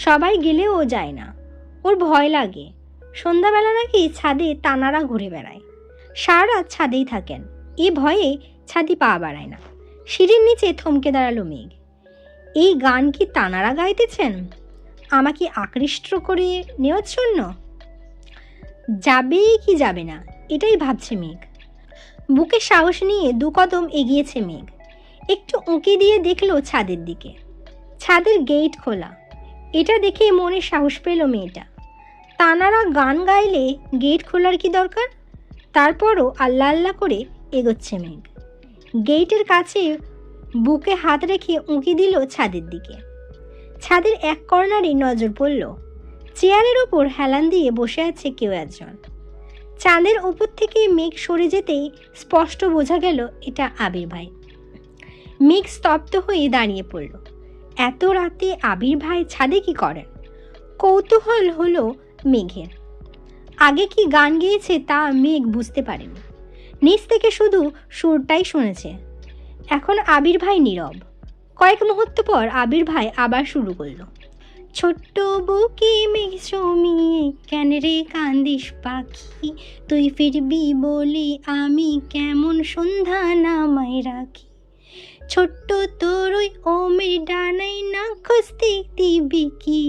সবাই গেলেও ও যায় না, ওর ভয় লাগে। সন্ধ্যাবেলা নাকি ছাদে তানারা ঘুরে বেড়ায়, সারা রাত ছাদেই থাকেন, এ ভয়ে ছাদে পা বাড়ায় না। সিঁড়ির নিচে থমকে দাঁড়ালো মেঘ। এই গান কি তানারা গাইতেছেন? আমাকে আকৃষ্ট করে নেওয়ার জন্য? যাবে কি যাবে না এটাই ভাবছে মেঘ। বুকে সাহস নিয়ে 2 কদম এগিয়েছে মেঘ। একটু উঁকি দিয়ে দেখলো ছাদের দিকে, ছাদের গেট খোলা। এটা দেখে মনে সাহস পেল মেয়েটা। তানারা গান গাইলে গেট খোলার কি দরকার? তারপরও আল্লাহ আল্লাহ করে এগোচ্ছে মেঘ। গেটের কাছে বুকে হাত রেখে উঁকি দিল ছাদের দিকে। ছাদের এক কর্নারে নজর পড়ল, চেয়ারের ওপর হেলান দিয়ে বসে আছে কেউ একজন। চাঁদের উপর থেকে মেঘ সরে যেতেই স্পষ্ট বোঝা গেল এটা আবির ভাই। মেঘ স্তব্ধ হয়ে দাঁড়িয়ে পড়ল। এত রাতে আবির ভাই ছাদে কি করেন? কৌতূহল হলো মেঘের। আগে কি গান গেয়েছে তা মেঘ বুঝতে পারেনি, নিচ থেকে শুধু সুরটাই শুনেছে। এখন আবির ভাই নীরব। কয়েক মুহূর্ত পর আবির ভাই আবার শুরু করলো, ছোট্ট বুকে মেঘ জমিয়ে কেন রে কান্দিস পাখি, তুই ফিরবি বলে আমি কেমন সন্ধ্যা নামায় রাখি, ছোট্ট তোর ওই ওমের ডানাই না খুঁজতে দিবি কি,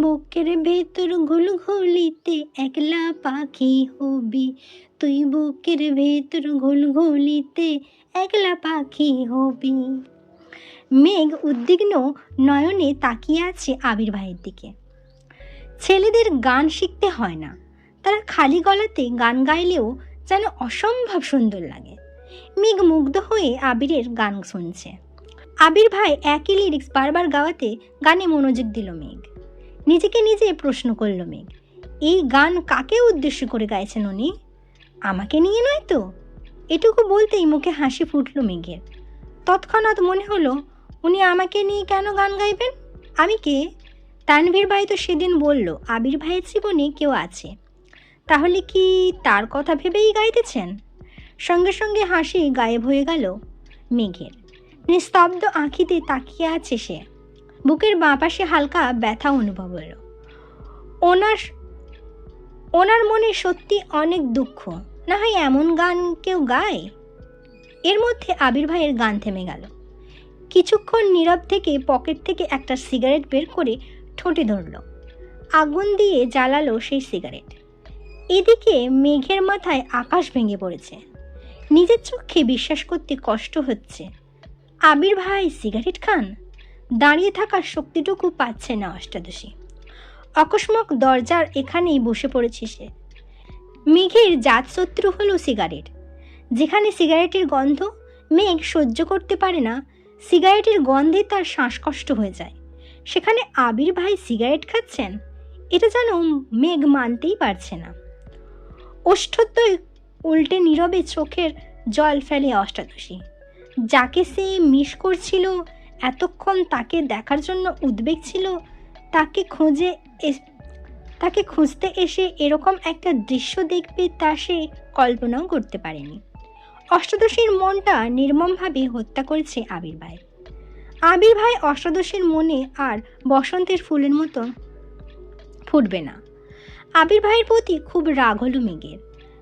বুকের ভেতর ঘুলঘুলিতে একলা পাখি হবি, তুই বুকের ভেতর ঘুলঘুলিতে একলা পাখি হবি। মেঘ উদ্বিগ্ন নয়নে তাকিয়ে আছে আবির ভাইয়ের দিকে। ছেলেদের গান শিখতে হয় না, তারা খালি গলাতে গান গাইলেও যেন অসম্ভব সুন্দর লাগে। মেঘ মুগ্ধ হয়ে আবিরের গান শুনছে। আবির ভাই একই লিরিক্স বারবার গাওয়াতে গানে মনোযোগ দিল মেঘ। নিজেকে নিজে প্রশ্ন করল মেঘ, এই গান কাকে উদ্দেশ্য করে গাইছেন উনি? আমাকে নিয়ে নয় তো? এটুকু বলতেই মুখে হাসি ফুটল মেঘের। তৎক্ষণাৎ মনে হলো, উনি আমাকে নিয়ে কেন গান গাইবেন? আমি কে? তানভীর ভাই তো সেদিন বলল আবির ভাইয়ের জীবনে কেউ আছে, তাহলে কি তার কথা ভেবেই গাইতেছেন? সঙ্গে সঙ্গে হাসি গায়েব হয়ে গেল মেঘের। নিস্তব্ধ আঁখিতে তাকিয়ে আছে সে। বুকের বাঁ পাশে হালকা ব্যথা অনুভব হলো। ওনার মনে সত্যি অনেক দুঃখ, না হয় এমন গান কেউ গায়? এর মধ্যে আবির ভাইয়ের গান থেমে গেল। কিছুক্ষণ নীরব থেকে পকেট থেকে একটা সিগারেট বের করে ঠোঁটে ধরল, আগুন দিয়ে জ্বালালো সেই সিগারেট। এদিকে মেঘের মাথায় আকাশ ভেঙে পড়েছে। নিজের চোখে বিশ্বাস করতে কষ্ট হচ্ছে, আবির ভাই সিগারেট খান? দাঁড়িয়ে থাকার শক্তিটুকু পাচ্ছে না অষ্টাদশী। অকস্মাৎ দরজার এখানেই বসে পড়েছে সে। মেঘের জাতশত্রু হলো সিগারেট। যেখানে সিগারেটের গন্ধ মেঘ সহ্য করতে পারে না, সিগারেটের গন্ধে তার শ্বাসকষ্ট হয়ে যায়, সেখানে আবির ভাই সিগারেট খাচ্ছেন, এটা যেন মেঘ মানতেই পারছে না। ওষ্ঠদ্বয় উল্টে নীরবে চোখের জল ফেলে অষ্টাদশী। যাকে সে মিস করছিল, এতক্ষণ তাকে দেখার জন্য উদ্বেগ ছিল, তাকে খুঁজতে এসে এরকম একটা দৃশ্য দেখবে তা সে কল্পনাও করতে পারেনি। অষ্টাদশীর মনটা নির্মমভাবে হত্যা করেছে আবির ভাই। আবির ভাই অষ্টাদশীর মনে আর বসন্তের ফুলের মতো ফুটবে না। আবির ভাইয়ের প্রতি খুব রাগ হলো মেঘের।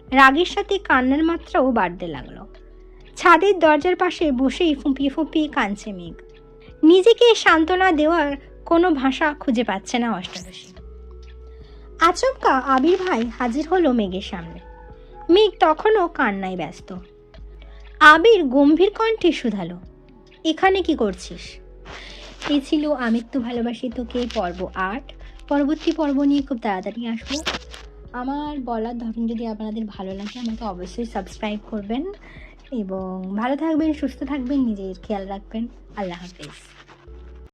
রাগের সাথে কান্নার মাত্রাও বাড়তে লাগলো। ছাদের দরজার পাশে বসেই ফুঁপিয়ে ফুঁপিয়ে কাঁদছে মেঘ। নিজেকে সান্ত্বনা দেওয়ার কোনো ভাষা খুঁজে পাচ্ছে না অষ্টাদশী। আচমকা আবির ভাই হাজির হলো মেঘের সামনে। মেঘ তখনও কান্নায় ব্যস্ত। আবির গম্ভীর কণ্ঠে শুধালো, এখানে কি করছিস? এই ছিল আমি তো ভালোবাসি তোকে পর্ব 8। পরবর্তী পর্ব নিয়ে খুব তাড়াতাড়ি আসবো। আমার বলার ধরন যদি আপনাদের ভালো লাগে আমাকে অবশ্যই সাবস্ক্রাইব করবেন এবং ভালো থাকবেন, সুস্থ থাকবেন, নিজের খেয়াল রাখবেন। আল্লাহ হাফেজ।